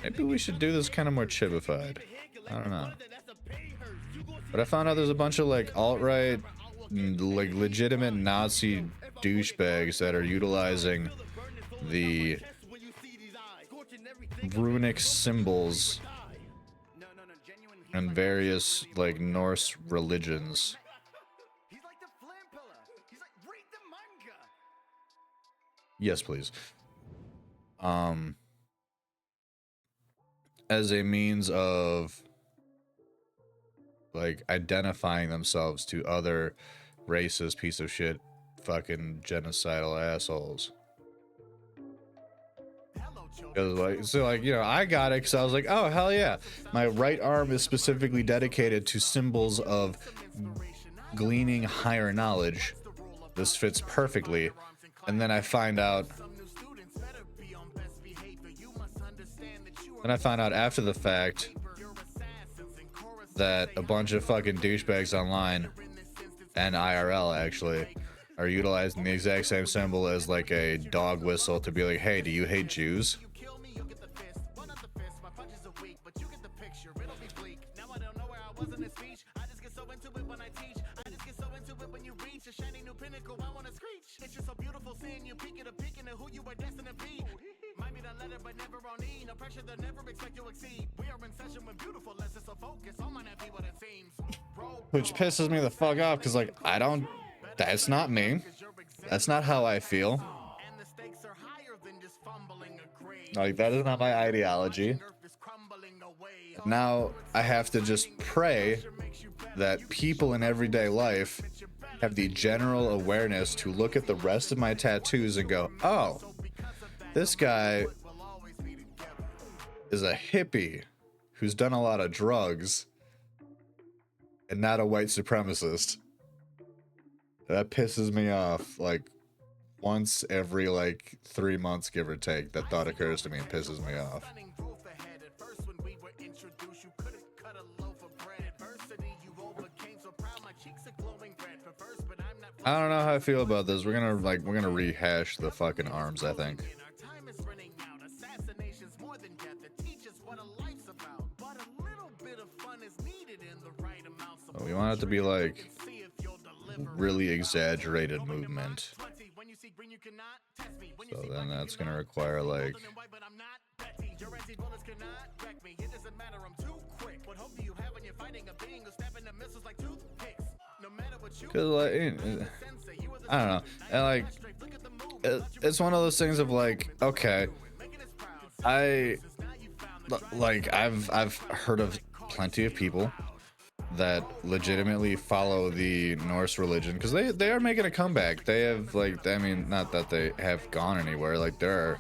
maybe we should do this kind of more chibified. I don't know. But I found out there's a bunch of like alt-right, like legitimate Nazi douchebags that are utilizing the runic symbols and various like Norse religions. Yes, please. As a means of like identifying themselves to other racist piece of shit fucking genocidal assholes. Because like, so like, you know, I got it because I was like, oh hell yeah, my right arm is specifically dedicated to symbols of gleaning higher knowledge. This fits perfectly. And then I find out after the fact that a bunch of fucking douchebags online and IRL actually are utilizing the exact same symbol as like a dog whistle to be like, hey, do you hate Jews? Which pisses me the fuck off because like that's not me. That's not how I feel. Like that is not my ideology. Now I have to just pray that people in everyday life have the general awareness to look at the rest of my tattoos and go, oh, this guy is a hippie who's done a lot of drugs and not a white supremacist. That pisses me off like once every like 3 months, give or take. That thought occurs to me and pisses me off. I don't know how I feel about this. We're gonna rehash the fucking arms, I think. But we want it to be like really exaggerated movement. So then that's gonna require like cause like I don't know, and like it's one of those things of like, okay, I've heard of plenty of people that legitimately follow the Norse religion because they are making a comeback. They have like, I mean, not that they have gone anywhere. Like there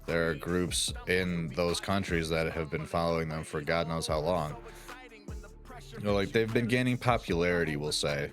are groups in those countries that have been following them for God knows how long. You know, like they've been gaining popularity, we'll say.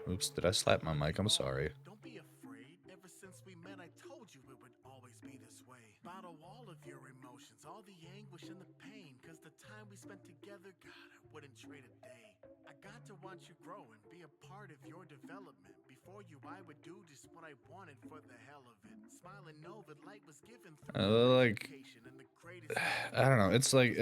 Oops, did I slap my mic? I'm sorry. Don't be afraid. Ever since we met, I told you it would always be this way. Bottle all of your emotions, all the anguish and the pain. Cause the time we spent together, God, I wouldn't trade a day. I got to watch you grow and be a part of your development. Before you, I would do just what I wanted for the hell of it. Smile and know that light was given through Like, education and the greatest. I don't know. It's like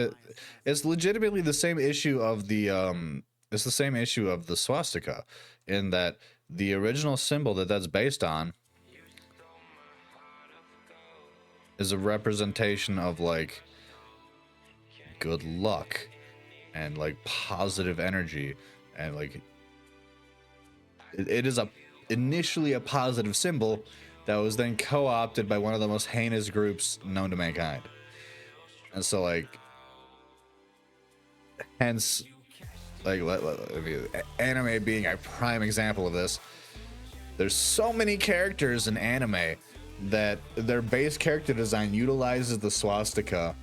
it's legitimately the same issue of the it's the same issue of the swastika, in that the original symbol that's based on is a representation of like good luck and like positive energy, and like it is initially a positive symbol that was then co-opted by one of the most heinous groups known to mankind. And so like hence like anime being a prime example of this. There's so many characters in anime that their base character design utilizes the swastika,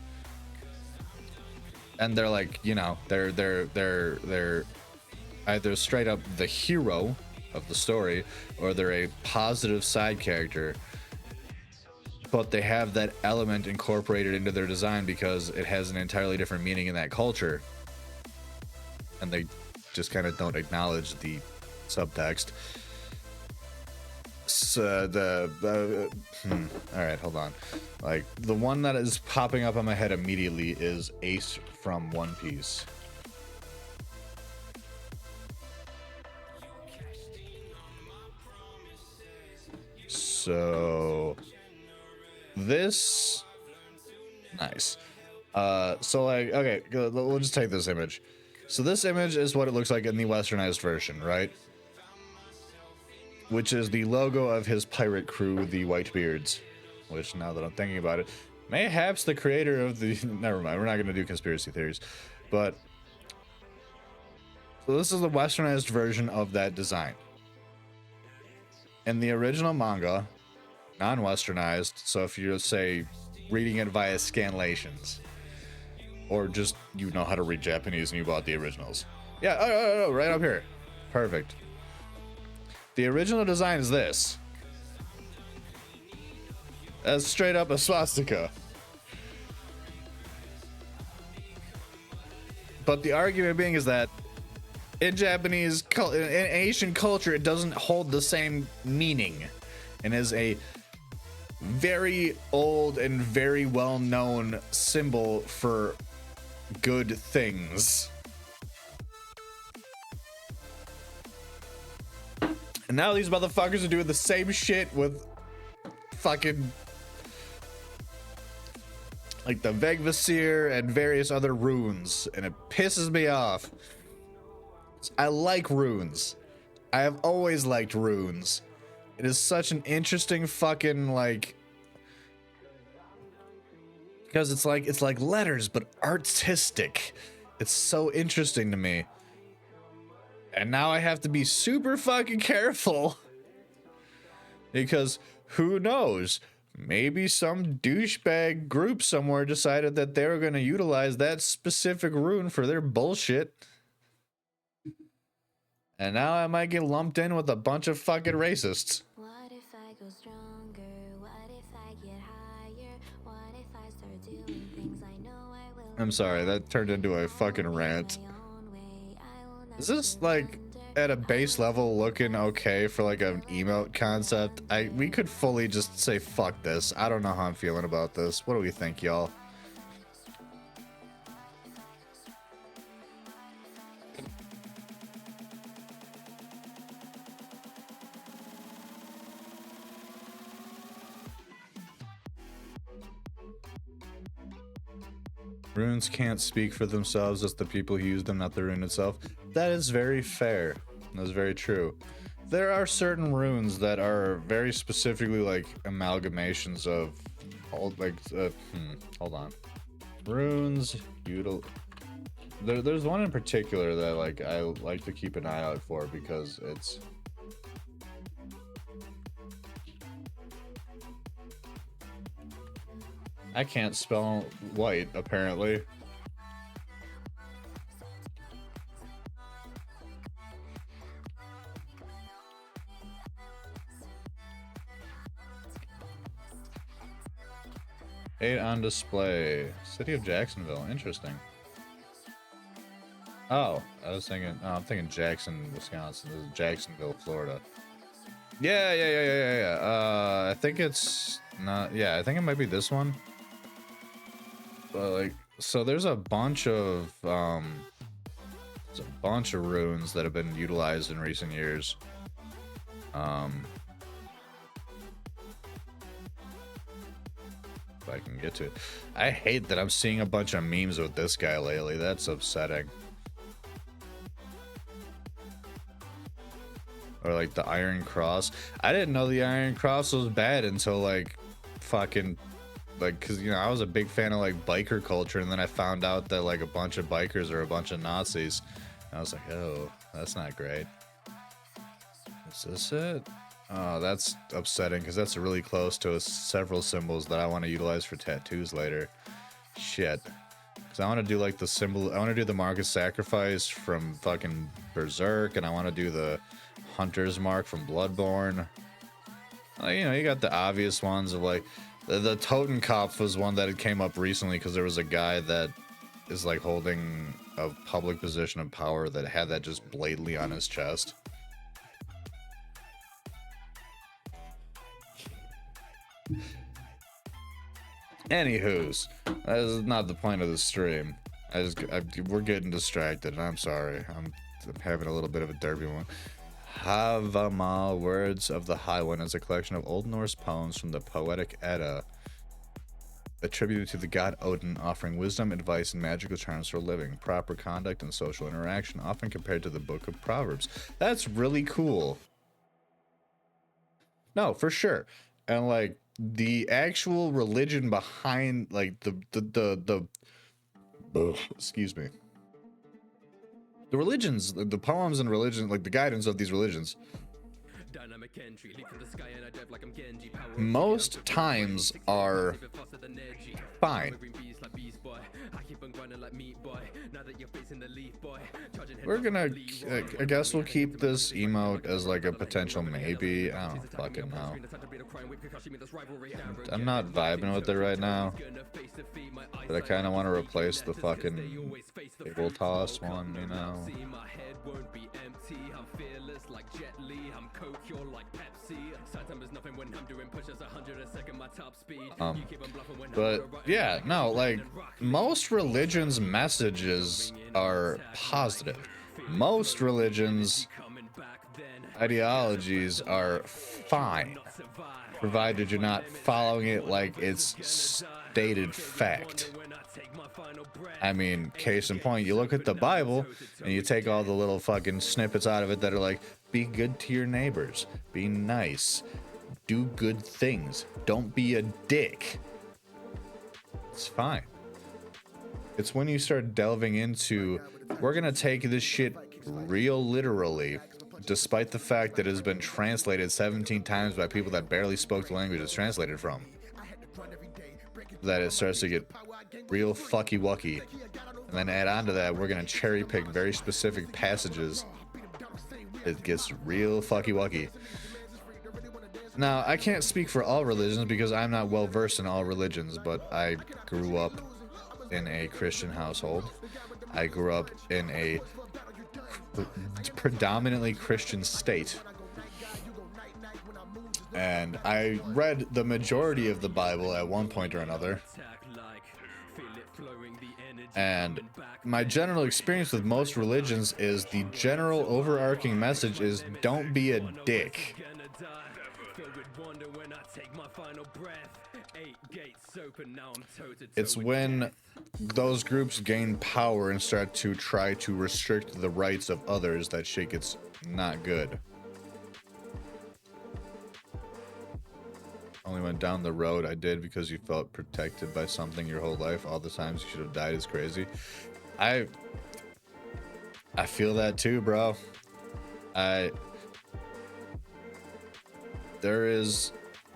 and they're like, you know, they're either straight up the hero of the story, or they're a positive side character, but they have that element incorporated into their design because it has an entirely different meaning in that culture, and they just kind of don't acknowledge the subtext. So all right, hold on. Like the one that is popping up on my head immediately is Ace from One Piece. So this nice. So like, okay, we'll just take this image. So this image is what it looks like in the westernized version, right? Which is the logo of his pirate crew, the Whitebeards. Which, now that I'm thinking about it, mayhaps the creator of the... Never mind, we're not going to do conspiracy theories. But... So this is the westernized version of that design. In the original manga, non-westernized, so if you're, say, reading it via scanlations, or just you know how to read Japanese and you bought the originals. Yeah, oh, right up here. Perfect. The original design is this. That's straight up a swastika. But the argument being is that in Japanese, in Asian culture, it doesn't hold the same meaning, and is a very old and very well-known symbol for good things. And now these motherfuckers are doing the same shit with fucking like the Vegvasir and various other runes, and it pisses me off. I like runes. I have always liked runes. It is such an interesting fucking like, because it's like letters but artistic. It's so interesting to me. And now I have to be super fucking careful, because who knows? Maybe some douchebag group somewhere decided that they were going to utilize that specific rune for their bullshit. And now I might get lumped in with a bunch of fucking racists. What if I go stronger? What if I get higher? What if I start doing things I know I will? I'm sorry, that turned into a fucking rant. Is this like at a base level looking okay for like an emote concept. We could fully just say fuck this. I don't know how I'm feeling about this. What do we think, y'all? Runes can't speak for themselves, it's the people who use them, not the rune itself. That is very fair. That is very true. There are certain runes that are very specifically like amalgamations of all like hold on. Runes there's one in particular that like I like to keep an eye out for because it's I can't spell white, apparently. Eight on display. City of Jacksonville. Interesting. Oh, I'm thinking Jackson, Wisconsin. This is Jacksonville, Florida. Yeah. I think it's not. Yeah, I think it might be this one. But like, so there's a bunch of runes that have been utilized in recent years. If I can get to it. I hate that I'm seeing a bunch of memes with this guy lately. That's upsetting. Or like the Iron Cross. I didn't know the Iron Cross was bad until like fucking like, cause you know, I was a big fan of like biker culture, and then I found out that like a bunch of bikers are a bunch of Nazis. And I was like, oh, that's not great. Is this it? Oh, that's upsetting because that's really close to several symbols that I want to utilize for tattoos later. Shit. Because I want to do like the symbol, I want to do the Mark of Sacrifice from fucking Berserk, and I want to do the Hunter's Mark from Bloodborne. You know, you got the obvious ones of like, the Totenkopf was one that came up recently because there was a guy that is like holding a public position of power that had that just blatantly on his chest. Anywho's, that is not the point of the stream. We're getting distracted, and I'm sorry. I'm having a little bit of a derby one. Havamal, Words of the High One, is a collection of Old Norse poems from the Poetic Edda attributed to the god Odin, offering wisdom, advice, and magical charms for living, proper conduct, and social interaction, often compared to the Book of Proverbs. That's really cool. No, for sure. And like the actual religion behind like the excuse me. The religions, the poems and religion, like the guidance of these religions, most times are fine. We're gonna, I guess we'll keep this emote as like a potential maybe. I don't fucking know. I'm not vibing with it right now, but I kind of want to replace the fucking table toss one, you know. But yeah, no, like most religions' messages are positive. Most religions' ideologies are fine, provided you're not following it like it's stated fact. I mean, case in point, you look at the Bible and you take all the little fucking snippets out of it that are like, be good to your neighbors, be nice, do good things, don't be a dick. It's fine. It's when you start delving into, we're gonna take this shit real literally, despite the fact that it has been translated 17 times by people that barely spoke the language it's translated from, that it starts to get real fucky wucky. And then add on to that, we're gonna cherry pick very specific passages. It gets real fucky wucky. Now, I can't speak for all religions because I'm not well versed in all religions, but I grew up in a Christian household. I grew up in a predominantly Christian state. And I read the majority of the Bible at one point or another. And my general experience with most religions is the general overarching message is don't be a dick. It's when those groups gain power and start to try to restrict the rights of others that shit gets not good. Only went down the road I did because you felt protected by something your whole life. All the times you should have died is crazy. I feel that too, bro.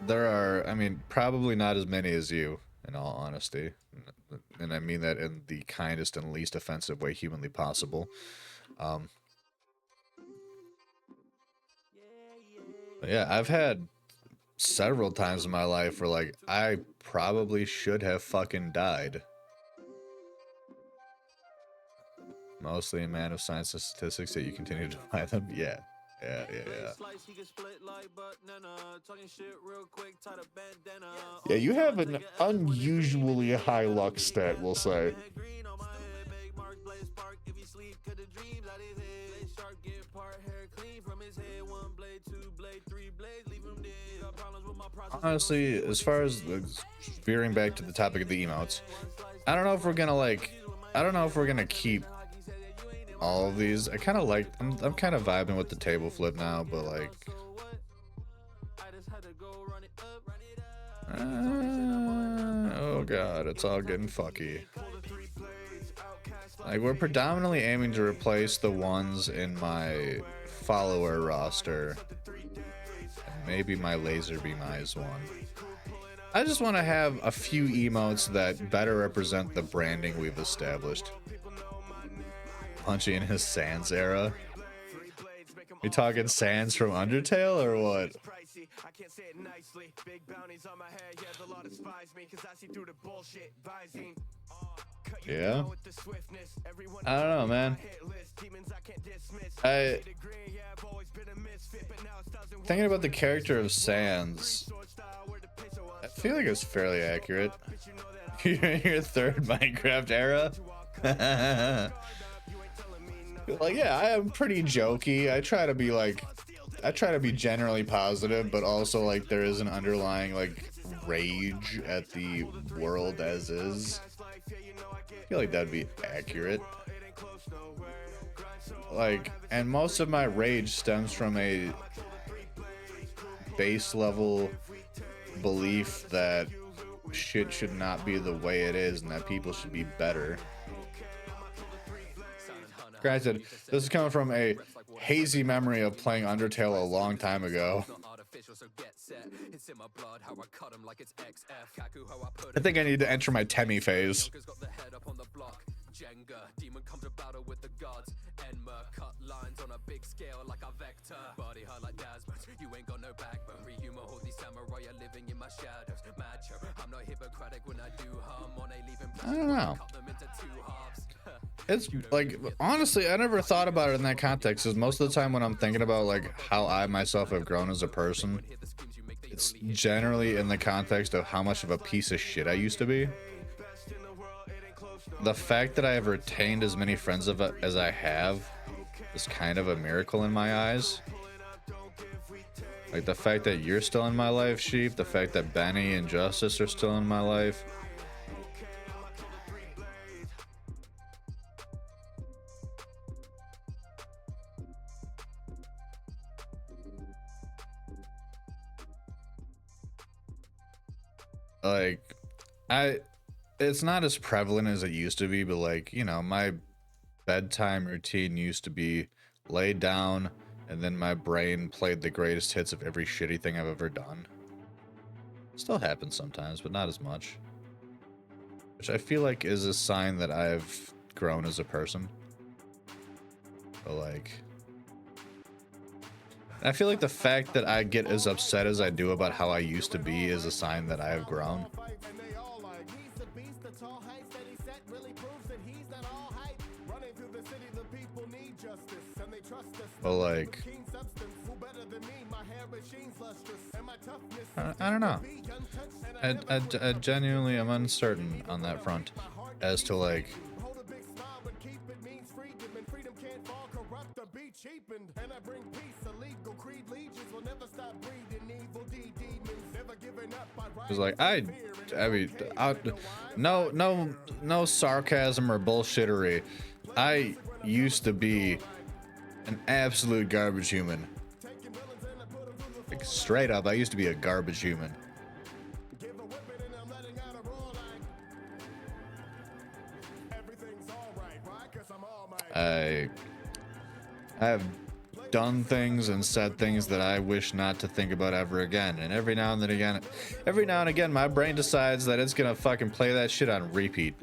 There are, I mean, probably not as many as you, in all honesty. And I mean that in the kindest and least offensive way humanly possible. But yeah, I've had several times in my life where, like, I probably should have fucking died. Mostly a man of science and statistics that you continue to buy them. Yeah. Yeah, you have an unusually high luck stat, we'll say. Honestly, as far as veering back to the topic of the emotes, I don't know if we're gonna keep all of these. I kind of like, I'm kind of vibing with the table flip now, but like, oh god, it's all getting fucky. Like, we're predominantly aiming to replace the ones in my follower roster. And maybe my laser beam eyes one. I just want to have a few emotes that better represent the branding we've established. Punchy in his Sans era. You talking Sans from Undertale or what? Yeah. I don't know, man. Thinking about the character of Sans, I feel like it's fairly accurate. You're in your third Minecraft era? Like, yeah, I am pretty jokey. I try to be generally positive, but also, like, there is an underlying, like, rage at the world as is. I feel like that'd be accurate. Like, and most of my rage stems from a base level belief that shit should not be the way it is and that people should be better. Granted, this is coming from a hazy memory of playing Undertale a long time ago. I think I need to enter my Temmie phase. I don't know. It's like, honestly, I never thought about it in that context, because most of the time when I'm thinking about like how I myself have grown as a person, it's generally in the context of how much of a piece of shit I used to be. The fact that I have retained as many friends as I have is kind of a miracle in my eyes. Like the fact that you're still in my life, Sheep, the fact that Benny and Justice are still in my life. Like, it's not as prevalent as it used to be, but like, you know, my bedtime routine used to be lay down and then my brain played the greatest hits of every shitty thing I've ever done. Still happens sometimes, but not as much. Which I feel like is a sign that I've grown as a person. But like, I feel like the fact that I get as upset as I do about how I used to be is a sign that I have grown. But like, I don't know. I genuinely am uncertain on that front as to like because like I mean no sarcasm or bullshittery. I used to be an absolute garbage human. Like straight up, I used to be a garbage human. I have done things and said things that I wish not to think about ever again. And every now and again, my brain decides that it's gonna fucking play that shit on repeat.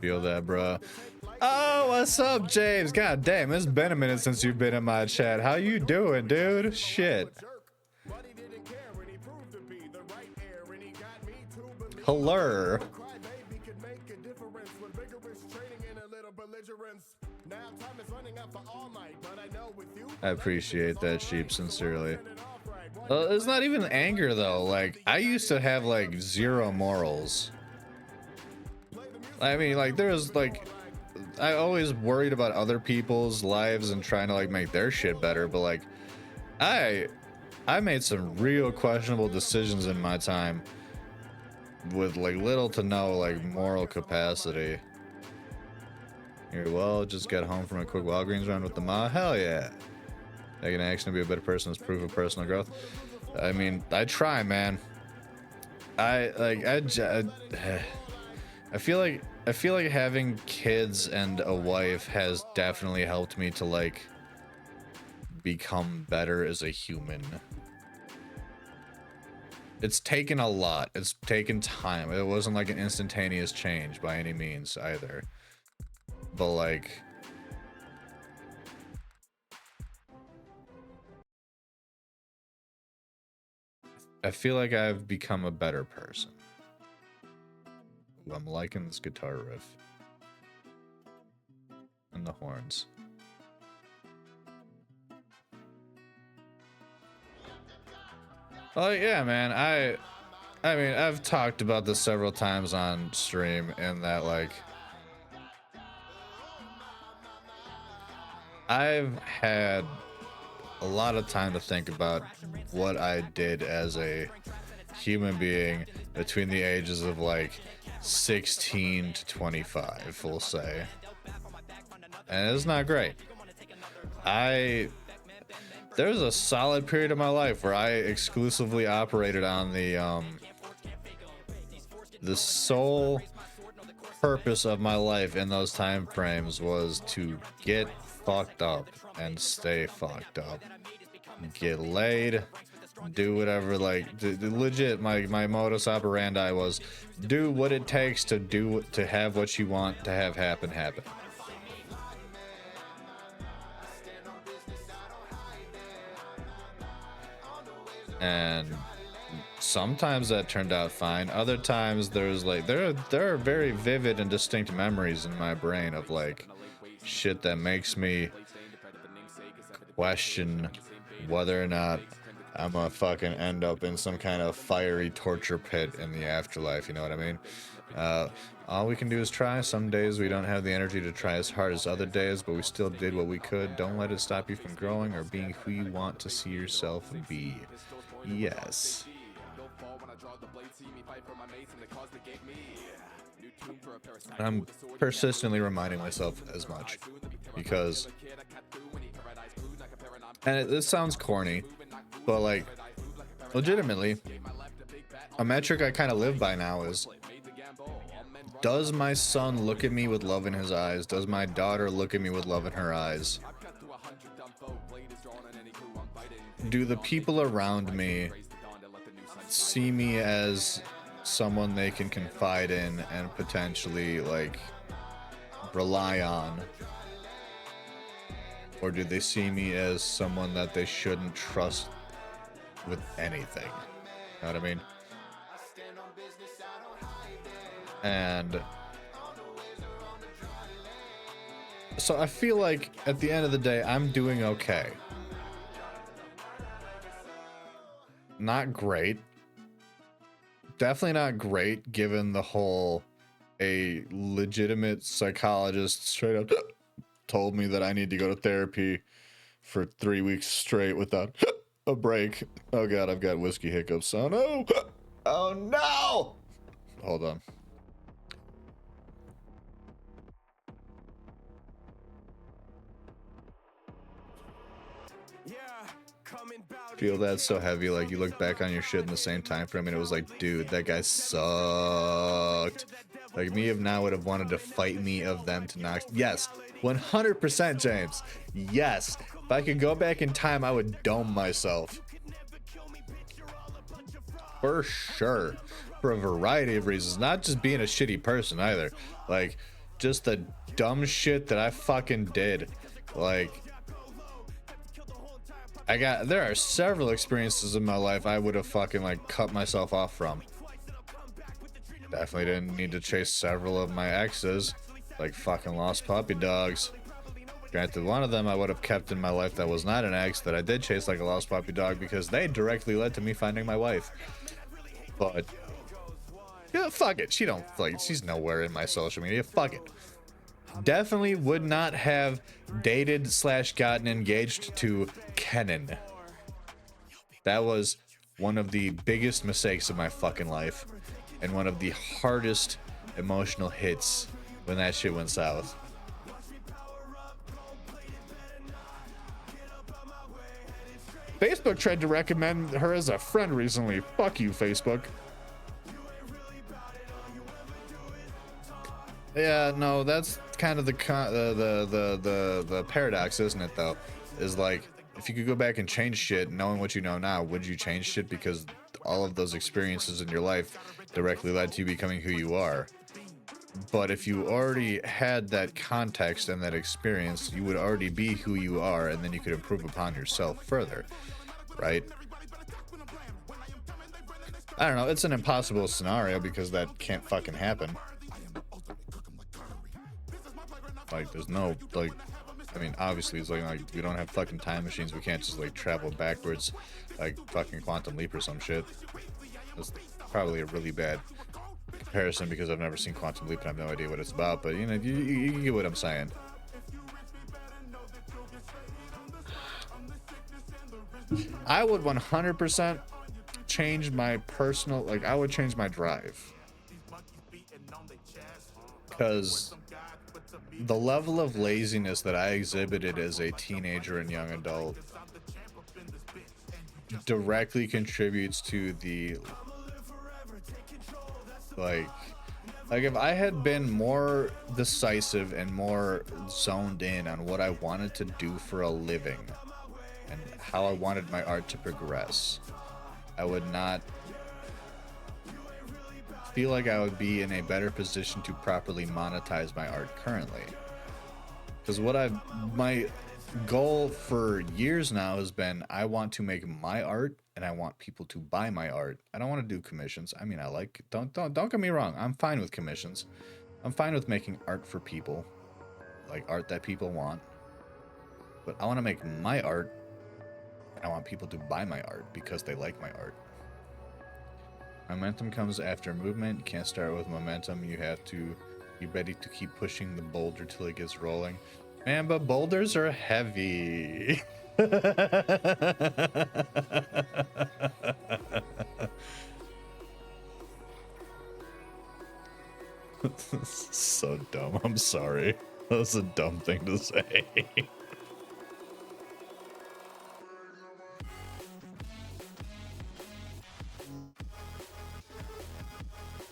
Feel that, bruh. Oh, what's up, James? God damn, it's been a minute since you've been in my chat. How you doing, dude? Shit. Hello. I appreciate that, sheep, sincerely. It's not even anger, though. Like, I used to have, like, zero morals. I mean, like, there was, like, I always worried about other people's lives and trying to, like, make their shit better, but, like, I made some real questionable decisions in my time with, like, little to no, like, moral capacity. Here, well, just got home from a quick Walgreens run with the ma. Hell yeah. Taking action to be a better person is proof of personal growth. I mean, I try, man. I feel like having kids and a wife has definitely helped me to like become better as a human. It's taken a lot. It's taken time. It wasn't like an instantaneous change by any means either. But like I feel like I've become a better person. Ooh, I'm liking this guitar riff. And the horns. Well, yeah, man, I mean, I've talked about this several times on stream, and that, like, I've had a lot of time to think about what I did as a human being between the ages of, like, 16 to 25, we'll say. And it's not great. There's a solid period of my life where I exclusively operated on the sole purpose of my life in those time frames was to get fucked up and stay fucked up. Get laid, do whatever, like, legit, my modus operandi was do what it takes to have what you want to have happen. And sometimes that turned out fine. Other times there's like there are very vivid and distinct memories in my brain of like shit that makes me question whether or not I'm gonna fucking end up in some kind of fiery torture pit in the afterlife, you know what I mean? All we can do is try. Some days we don't have the energy to try as hard as other days, but we still did what we could. Don't let it stop you from growing or being who you want to see yourself be. Yes. I'm persistently reminding myself as much because, and this sounds corny, but like legitimately a metric I kind of live by now is, does my son look at me with love in his eyes? Does my daughter look at me with love in her eyes? Do the people around me see me as someone they can confide in and potentially like rely on? Or do they see me as someone that they shouldn't trust with anything? You know what I mean? And so I feel like at the end of the day, I'm doing okay. Not great. Definitely not great, given the whole a legitimate psychologist straight up told me that I need to go to therapy for 3 weeks straight without a break. Oh god, I've got whiskey hiccups. Oh no! Oh no! Hold on. Feel that so heavy, like you look back on your shit in the same time frame and it was like, dude, that guy sucked. Like me if now would have wanted to fight me of them to knock. Yes, 100% James. Yes. If I could go back in time, I would dome myself. For sure. For a variety of reasons. Not just being a shitty person either. Like, just the dumb shit that I fucking did. Like, there are several experiences in my life I would have fucking like cut myself off from. Definitely didn't need to chase several of my exes, like fucking lost puppy dogs. Granted, one of them I would have kept in my life that was not an ex that I did chase like a lost puppy dog because they directly led to me finding my wife. But yeah, fuck it. She's nowhere in my social media. Fuck it. Definitely would not have dated / gotten engaged to Kenan. That was one of the biggest mistakes of my fucking life and one of the hardest emotional hits when that shit went south. Facebook tried to recommend her as a friend recently. Fuck you, Facebook. Yeah, no, that's kind of the paradox, isn't it, though? Is like, if you could go back and change shit, knowing what you know now, would you change shit? Because all of those experiences in your life directly led to you becoming who you are. But if you already had that context and that experience, you would already be who you are, and then you could improve upon yourself further, right? I don't know, it's an impossible scenario because that can't fucking happen. Like, there's no, like, I mean, obviously, it's like we don't have fucking time machines. We can't just, like, travel backwards like fucking Quantum Leap or some shit. That's probably a really bad comparison because I've never seen Quantum Leap and I have no idea what it's about, but, you know, you get what I'm saying. I would 100% change my personal, like, I would change my drive. Because the level of laziness that I exhibited as a teenager and young adult directly contributes to the like if I had been more decisive and more zoned in on what I wanted to do for a living and how I wanted my art to progress, I would not feel like I would be in a better position to properly monetize my art currently. Because my goal for years now has been, I want to make my art and I want people to buy my art. I don't want to do commissions. I mean, don't get me wrong. I'm fine with commissions. I'm fine with making art for people, like art that people want. But I want to make my art and I want people to buy my art because they like my art. Momentum comes after movement. You can't start with momentum. You ready to keep pushing the boulder till it gets rolling. Man, but boulders are heavy. So dumb. I'm sorry. That's a dumb thing to say.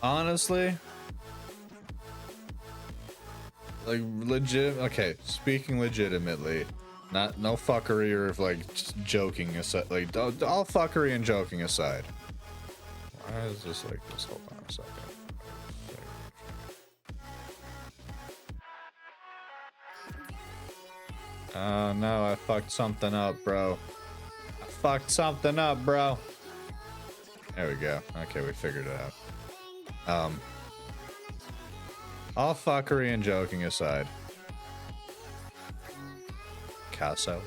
Honestly, like legit. Okay, speaking legitimately, no fuckery or like just joking aside. Like all fuckery and joking aside. Why is this like this? Hold on a second. Oh no, I fucked something up, bro. I fucked something up, bro. There we go. Okay, we figured it out. All fuckery and joking aside. Picasso.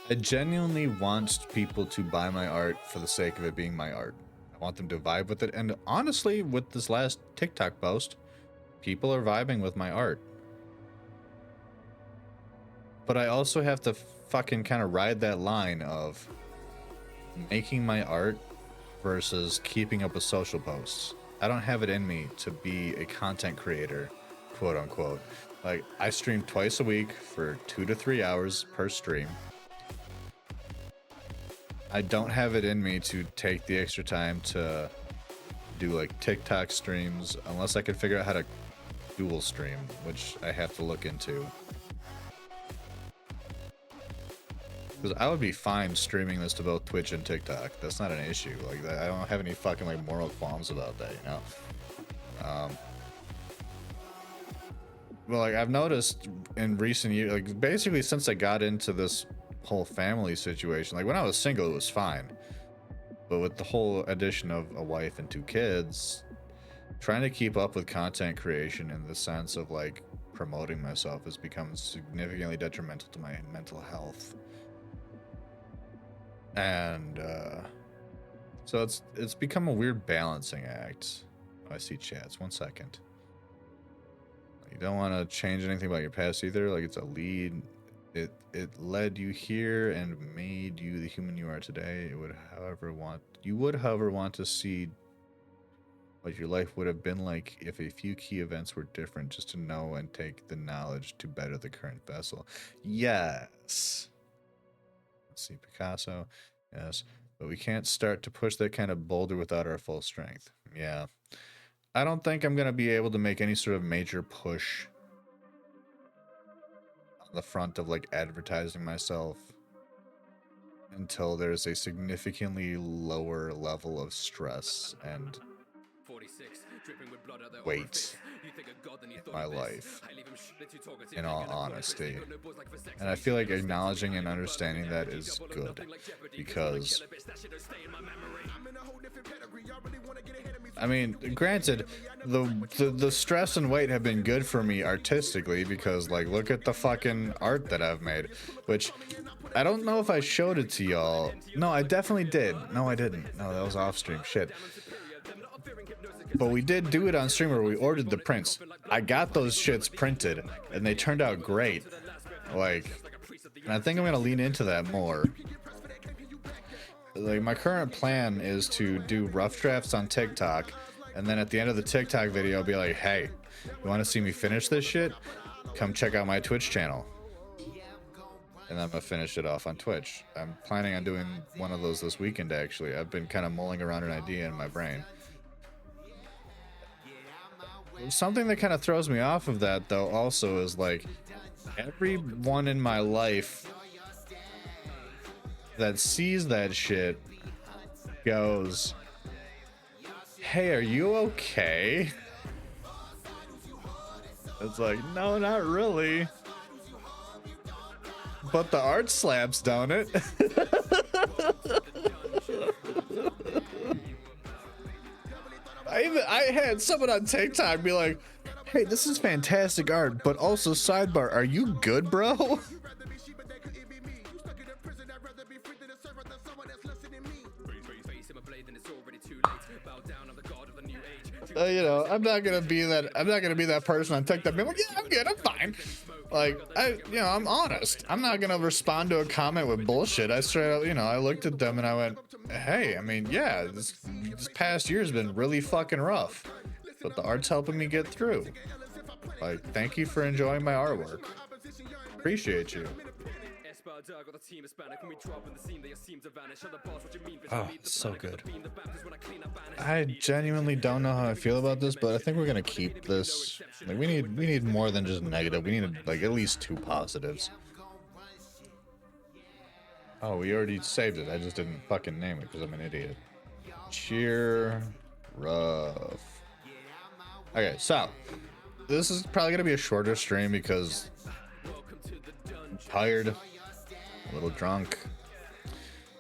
I genuinely want people to buy my art for the sake of it being my art. I want them to vibe with it, and honestly, with this last TikTok post, people are vibing with my art. But I also have to fucking kind of ride that line of making my art versus keeping up with social posts. I don't have it in me to be a content creator, quote unquote. Like, I stream twice a week for 2 to 3 hours per stream. I don't have it in me to take the extra time to do like TikTok streams unless I can figure out how to dual stream, which I have to look into. Because I would be fine streaming this to both Twitch and TikTok. That's not an issue. Like, I don't have any fucking like moral qualms about that, you know. But like, I've noticed in recent years, like basically since I got into this whole family situation, like when I was single, it was fine. But with the whole addition of a wife and 2 kids, trying to keep up with content creation in the sense of like promoting myself has become significantly detrimental to my mental health. And so it's become a weird balancing act. Oh, I see chats. 1 second. You don't want to change anything about your past either. Like, it's a lead. It led you here and made you the human you are today. You would, however, want to see what your life would have been like if a few key events were different, just to know and take the knowledge to better the current vessel. Yes. Let's see, Picasso. Yes. But we can't start to push that kind of boulder without our full strength. Yeah. I don't think I'm going to be able to make any sort of major push on the front of like advertising myself until there's a significantly lower level of stress and 46, dripping with blood out their weight orifice. You think of God, then you in thought my of this. life, I leave him let you talk it in to all you, like honesty. got no balls like for sex, And I feel like acknowledging and understanding that is good, because I mean, granted, the stress and weight have been good for me artistically, because like, look at the fucking art that I've made, which I don't know if I showed it to y'all. No, I definitely did. No, I didn't. No, that was off stream. Shit. But we did do it on stream where we ordered the prints. I got those shits printed and they turned out great. Like, and I think I'm gonna lean into that more. Like, my current plan is to do rough drafts on TikTok, and then at the end of the TikTok video, I'll be like, hey, you want to see me finish this shit? Come check out my Twitch channel. And I'm gonna finish it off on Twitch. I'm planning on doing one of those this weekend, actually. I've been kind of mulling around an idea in my brain. Something that kind of throws me off of that, though, also is like, everyone in my life that sees that shit goes, hey, are you okay? It's like, no, not really. But the art slaps, don't it? I had someone on TikTok be like, hey, this is fantastic art, but also sidebar, are you good, bro? You know, I'm not gonna be that person on TikTok being like, yeah, I'm good, I'm fine. Like, I'm honest. I'm not gonna respond to a comment with bullshit. I straight up, I looked at them and I went, hey, I mean, yeah, this past year's been really fucking rough, but the art's helping me get through. Like, thank you for enjoying my artwork. Appreciate you. Oh, so good. I genuinely don't know how I feel about this, but I think we're gonna keep this. Like, we need more than just negative. We need like at least 2 positives. Oh, we already saved it. I just didn't fucking name it because I'm an idiot. Cheer rough. Okay, so this is probably gonna be a shorter stream because I'm tired, a little drunk,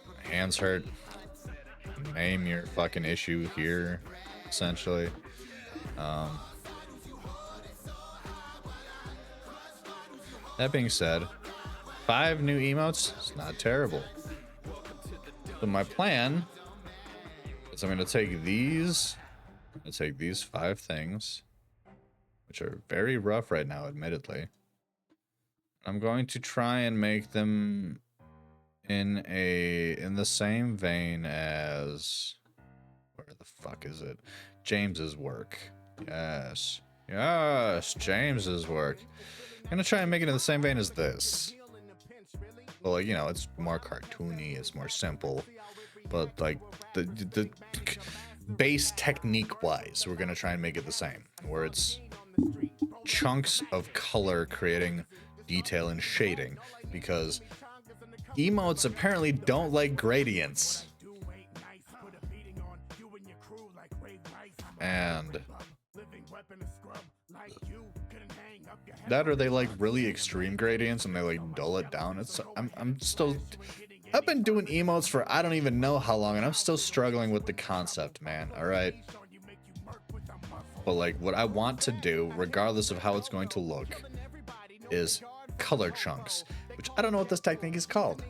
my hands hurt. Name your fucking issue here, essentially. That being said, 5 new emotes, it's not terrible. So my plan is I'm gonna take these, 5 things, which are very rough right now, admittedly. I'm going to try and make them in the same vein as, where the fuck is it? James's work. Yes, James's work. I'm gonna try and make it in the same vein as this. Well, like, you know, it's more cartoony, it's more simple, but like the base technique wise, we're gonna try and make it the same, where it's chunks of color creating detail and shading, because emotes apparently don't like gradients. And that, or they like really extreme gradients and they like dull it down. I've been doing emotes for I don't even know how long, and I'm still struggling with the concept, man. All right. But like, what I want to do, regardless of how it's going to look, is color chunks, which I don't know what this technique is called.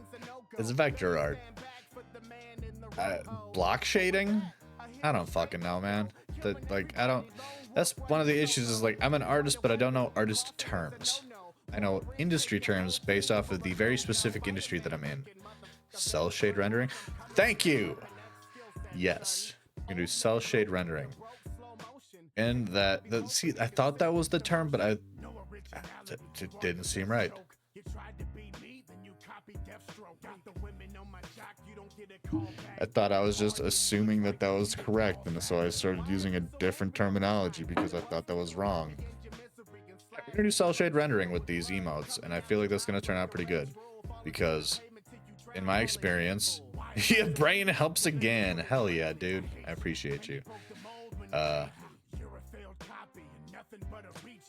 It's vector art. Block shading? I don't fucking know, man. That's one of the issues, is like, I'm an artist, but I don't know artist terms. I know industry terms based off of the very specific industry that I'm in. Cell shade rendering. Thank you. Yes, I'm gonna do cell shade rendering. And see, I thought that was the term, but it didn't seem right. I thought I was just assuming that was correct, and so I started using a different terminology because I thought that was wrong. We're gonna do cell shade rendering with these emotes, and I feel like that's gonna turn out pretty good, because in my experience, your brain helps again. Hell yeah, dude. I appreciate you. But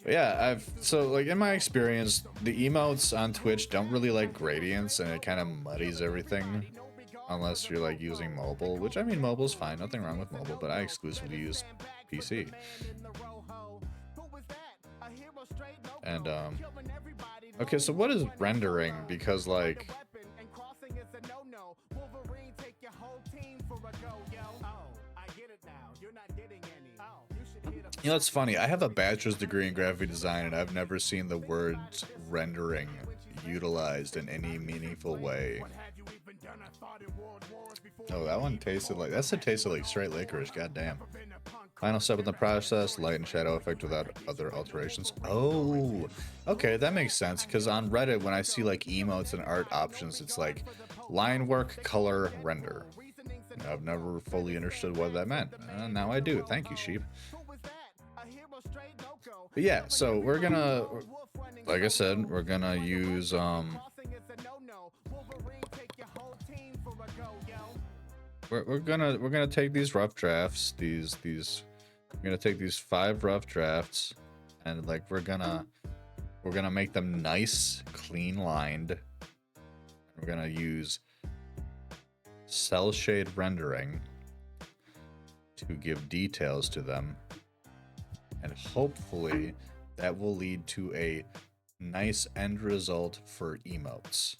yeah, so like in my experience, the emotes on Twitch don't really like gradients, and it kind of muddies everything. Unless you're like using mobile, which I mean, mobile's fine, nothing wrong with mobile, but I exclusively use PC. And okay, so what is rendering? Because like, you know, it's funny, I have a bachelor's degree in graphic design, and I've never seen the word rendering utilized in any meaningful way. Oh, that one tasted like, that tasted like straight licorice, goddamn. Final step in the process, light and shadow effect without other alterations. Oh, okay, that makes sense, because on Reddit, when I see like emotes and art options, it's like line work, color, render. I've never fully understood what that meant. Now I do. Thank you, sheep. But yeah, so we're gonna, like I said, we're gonna use we're gonna take these rough drafts, we're gonna take these 5 rough drafts, and like we're gonna make them nice, clean lined. We're gonna use cell shade rendering to give details to them, and hopefully that will lead to a nice end result for emotes.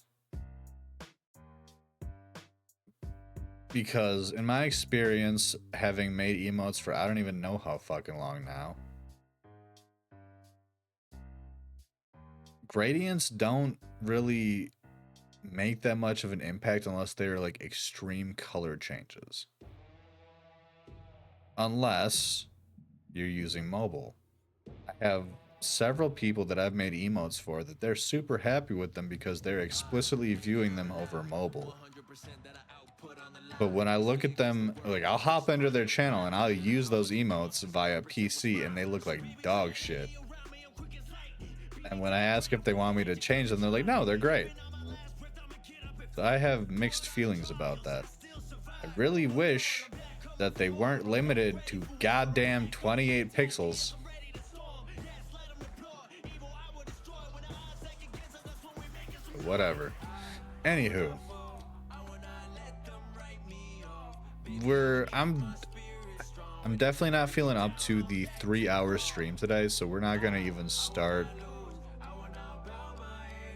Because in my experience, having made emotes for I don't even know how fucking long now, gradients don't really make that much of an impact unless they're like extreme color changes. Unless you're using mobile. I have several people that I've made emotes for that they're super happy with them because they're explicitly viewing them over mobile. But when I look at them, like, I'll hop into their channel and I'll use those emotes via PC and they look like dog shit. And when I ask if they want me to change them, they're like, no, they're great. So I have mixed feelings about that. I really wish that they weren't limited to goddamn 28 pixels. whatever. Anywho, I'm definitely not feeling up to the 3-hour stream today, so we're not gonna even start.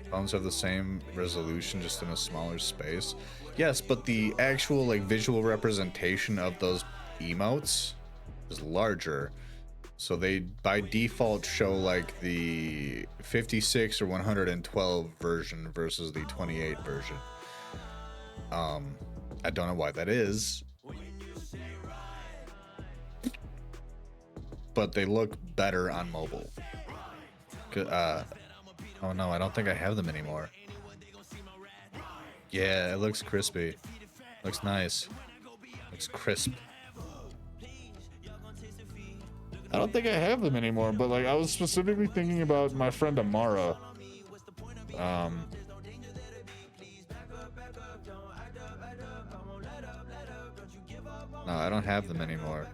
Phones have the same resolution, just in a smaller space. Yes, but the actual like visual representation of those emotes is larger, so they by default show like the 56 or 112 version versus the 28 version. I don't know why that is, but they look better on mobile. Oh no, I don't think I have them anymore. Yeah, it looks crispy. Looks nice. Looks crisp. I don't think I have them anymore, but like I was specifically thinking about my friend Amara. No, I don't have them anymore.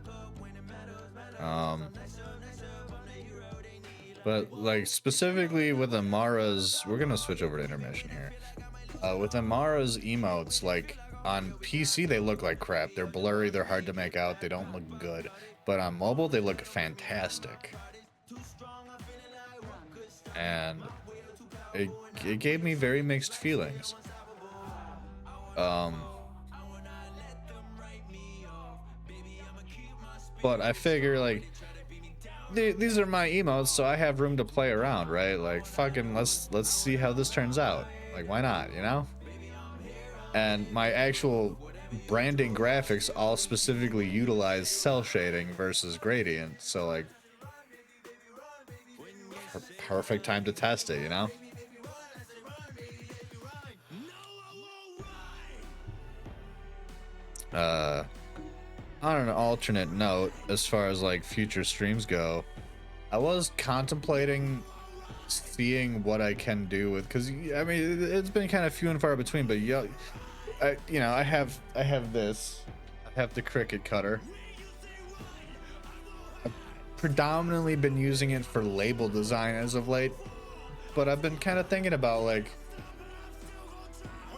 But like specifically with Amara's, we're gonna switch over to intermission here. With Amara's emotes, like on PC they look like crap. They're blurry, they're hard to make out, they don't look good. But on mobile they look fantastic. And it gave me very mixed feelings. But I figure like these are my emotes, so I have room to play around, right? Like fucking let's see how this turns out. Like why not, you know? And my actual branding graphics all specifically utilize cell shading versus gradient, so like perfect time to test it, you know? On an alternate note, as far as like future streams go, I was contemplating seeing what I can do with, because I mean it's been kind of few and far between, but yeah, I have this, I have the Cricut cutter. I've predominantly been using it for label design as of late, but I've been kind of thinking about like,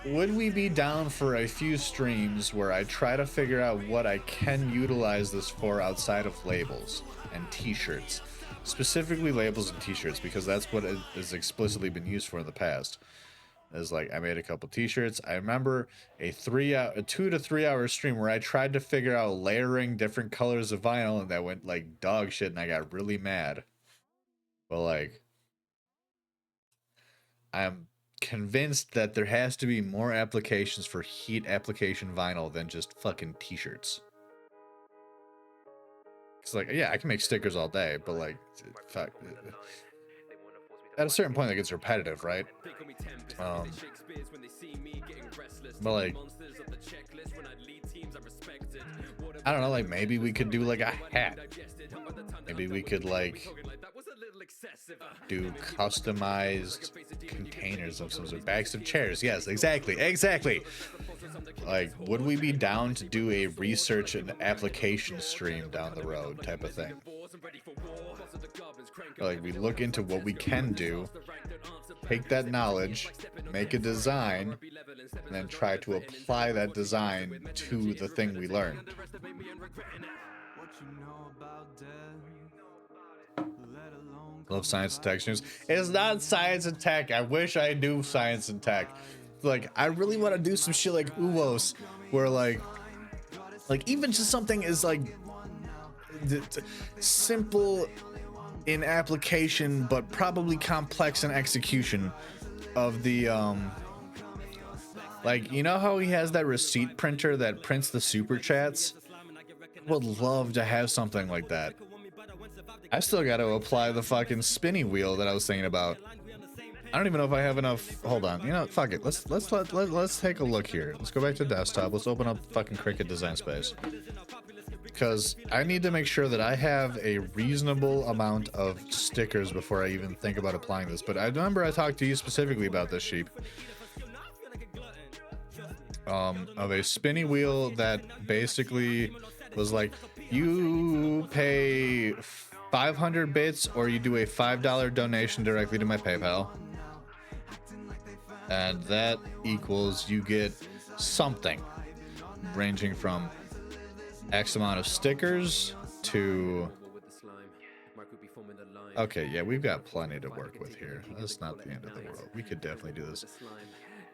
would we be down for a few streams where I try to figure out what I can utilize this for outside of labels and t-shirts, specifically labels and t-shirts, because that's what it has explicitly been used for in the past. Is like I made a couple t-shirts. I remember a 2 to 3 hour stream where I tried to figure out layering different colors of vinyl, and that went like dog shit, and I got really mad. But like, I'm convinced that there has to be more applications for heat application vinyl than just fucking t-shirts. It's like, yeah, I can make stickers all day, but like, fuck, at a certain point that gets repetitive, right? But like, I don't know, like maybe we could do like a hat. Maybe we could like do customized containers of some sort, bags of chairs. Yes, exactly. Like, would we be down to do a research and application stream down the road type of thing? Like, we look into what we can do, take that knowledge, make a design, and then try to apply that design to the thing we learned. Love science and tech news. It's not science and tech. I wish I knew science and tech. Like, I really want to do some shit like UOS, where like even just something is like simple in application, but probably complex in execution of the like, you know how he has that receipt printer that prints the super chats? I would love to have something like that. I still got to apply the fucking spinny wheel that I was thinking about. I don't even know if I have enough. Hold on. You know, fuck it. Let's take a look here. Let's go back to desktop. Let's open up fucking Cricut Design Space. Because I need to make sure that I have a reasonable amount of stickers before I even think about applying this. But I remember I talked to you specifically about this, Sheep. Of a spinny wheel that basically was like, you pay 500 bits or you do a $5 donation directly to my PayPal. And that equals you get something ranging from X amount of stickers to... Okay, yeah, we've got plenty to work with here. That's not the end of the world. We could definitely do this.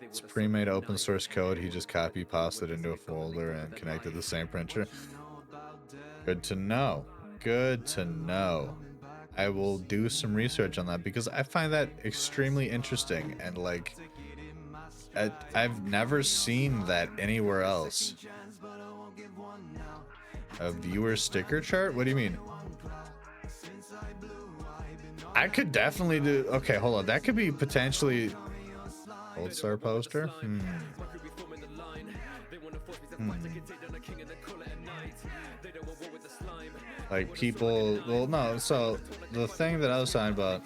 It's pre-made open source code. He just copy pasted into a folder and connected the same printer. Good to know. Good to know. I will do some research on that because I find that extremely interesting, and like I've never seen that anywhere else. A viewer sticker chart? What do you mean? I could definitely do... Okay, hold on. That could be potentially... Old Star poster? Like people... Well, no. So, the thing that I was talking about...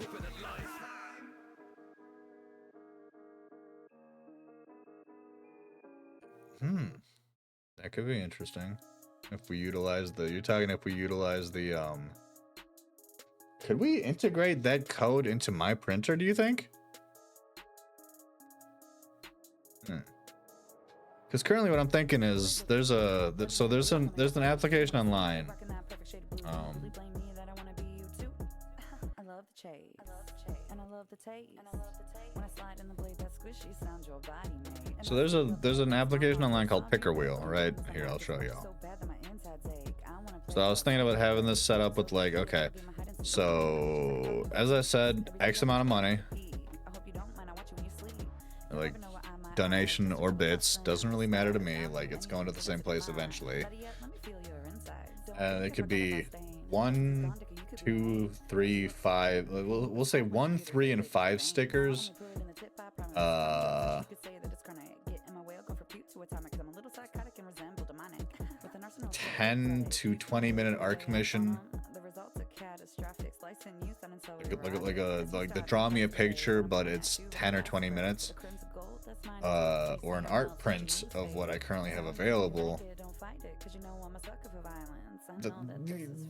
That could be interesting. If we utilize the... You're talking if we utilize the... Could we integrate that code into my printer, do you think? Because currently what I'm thinking is there's an application online. So there's an application online called Picker Wheel, right? Here, I'll show y'all. So I was thinking about having this set up with like, okay, so as I said, X amount of money, like donation or bits, doesn't really matter to me. Like it's going to the same place eventually. And it could be 1, 2, 3, 5. We'll say 1, 3, and 5 stickers. 10 to 20 minute art commission. Like the draw me a picture, but it's 10 or 20 minutes. Or an art print of what I currently have available.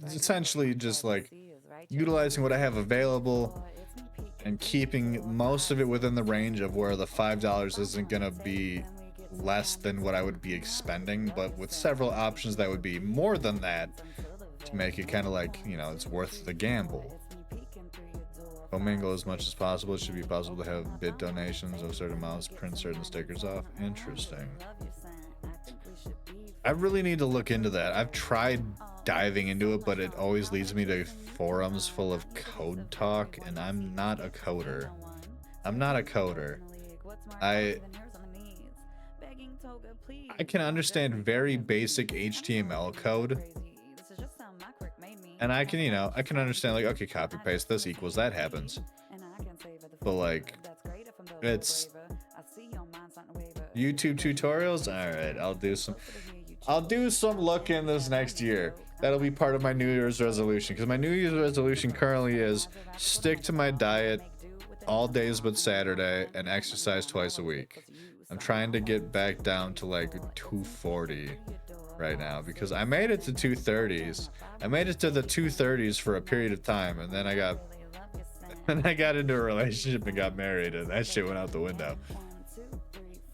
Essentially just like utilizing what I have available and keeping most of it within the range of where the $5 isn't gonna be less than what I would be expending, but with several options that would be more than that to make it kind of like, you know, it's worth the gamble. Commingle as much as possible. It should be possible to have bit donations of certain amounts, print certain stickers off. Interesting. I really need to look into that. I've tried diving into it, but it always leads me to forums full of code talk, and I'm not a coder. I can understand very basic HTML code, and I can, you know, I can understand like, okay, copy paste this equals that happens, but like it's YouTube tutorials. All right, I'll do some look in this next year. That'll be part of my New Year's resolution, because my New Year's resolution currently is stick to my diet all days but Saturday and exercise twice a week. I'm trying to get back down to like 240 right now, because I made it to 230s. I made it to the 230s for a period of time, and then I got into a relationship and got married, and that shit went out the window.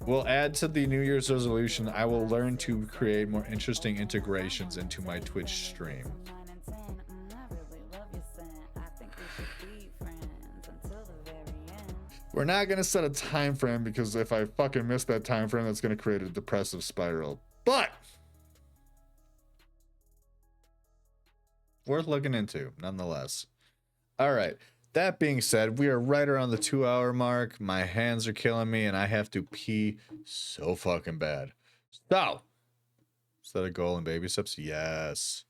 We'll add to the New Year's resolution. I will learn to create more interesting integrations into my Twitch stream. We're not gonna set a time frame, because if I fucking miss that time frame, that's gonna create a depressive spiral. But worth looking into, nonetheless. All right. That being said, we are right around the 2-hour mark. My hands are killing me, and I have to pee so fucking bad. So, is that a goal in baby steps? Yes.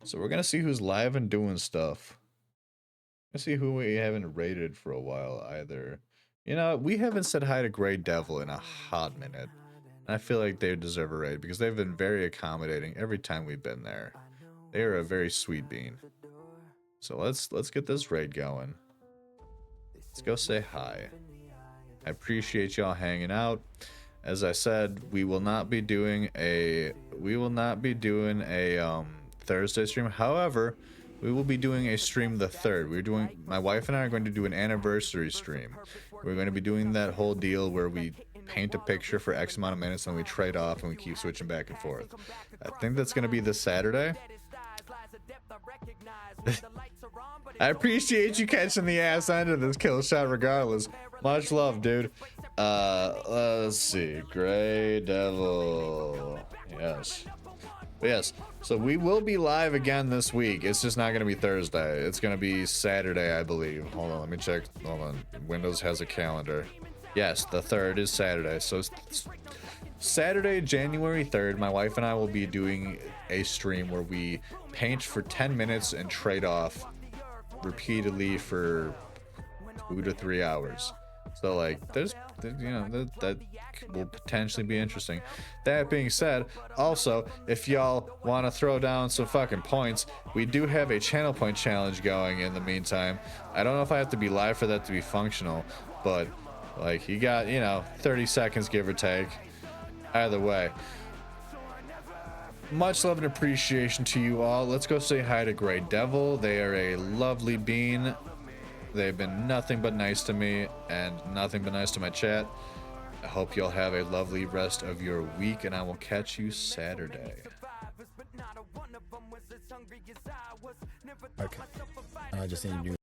So we're gonna see who's live and doing stuff. Let's see who we haven't rated for a while either. You know, we haven't said hi to Grey Devil in a hot minute. And I feel like they deserve a raid, because they've been very accommodating every time we've been there. They are a very sweet bean. So let's get this raid going. Let's go say hi. I appreciate y'all hanging out. As I said, we will not be doing a Thursday stream. However, we will be doing a stream the 3rd. My wife and I are going to do an anniversary stream. We're going to be doing that whole deal where we paint a picture for X amount of minutes and we trade off and we keep switching back and forth. I think that's going to be this Saturday. I appreciate you catching the ass end of this kill shot regardless. Much love, dude. Let's see. Gray Devil. Yes. But yes. So we will be live again this week. It's just not going to be Thursday. It's going to be Saturday, I believe. Hold on. Let me check. Hold on. Windows has a calendar. Yes, the 3rd is Saturday. So Saturday, January 3rd, my wife and I will be doing a stream where we paint for 10 minutes and trade off repeatedly for 2 to 3 hours. So like there's you know that will potentially be interesting. That being said, also if y'all want to throw down some fucking points, we do have a channel point challenge going in the meantime. I don't know if I have to be live for that to be functional, but like you got, you know, 30 seconds give or take. Either way, much love and appreciation to you all. Let's go say hi to Gray Devil. They are a lovely bean. They've been nothing but nice to me and nothing but nice to my chat. I hope y'all have a lovely rest of your week, and I will catch you Saturday. Okay. I just need to do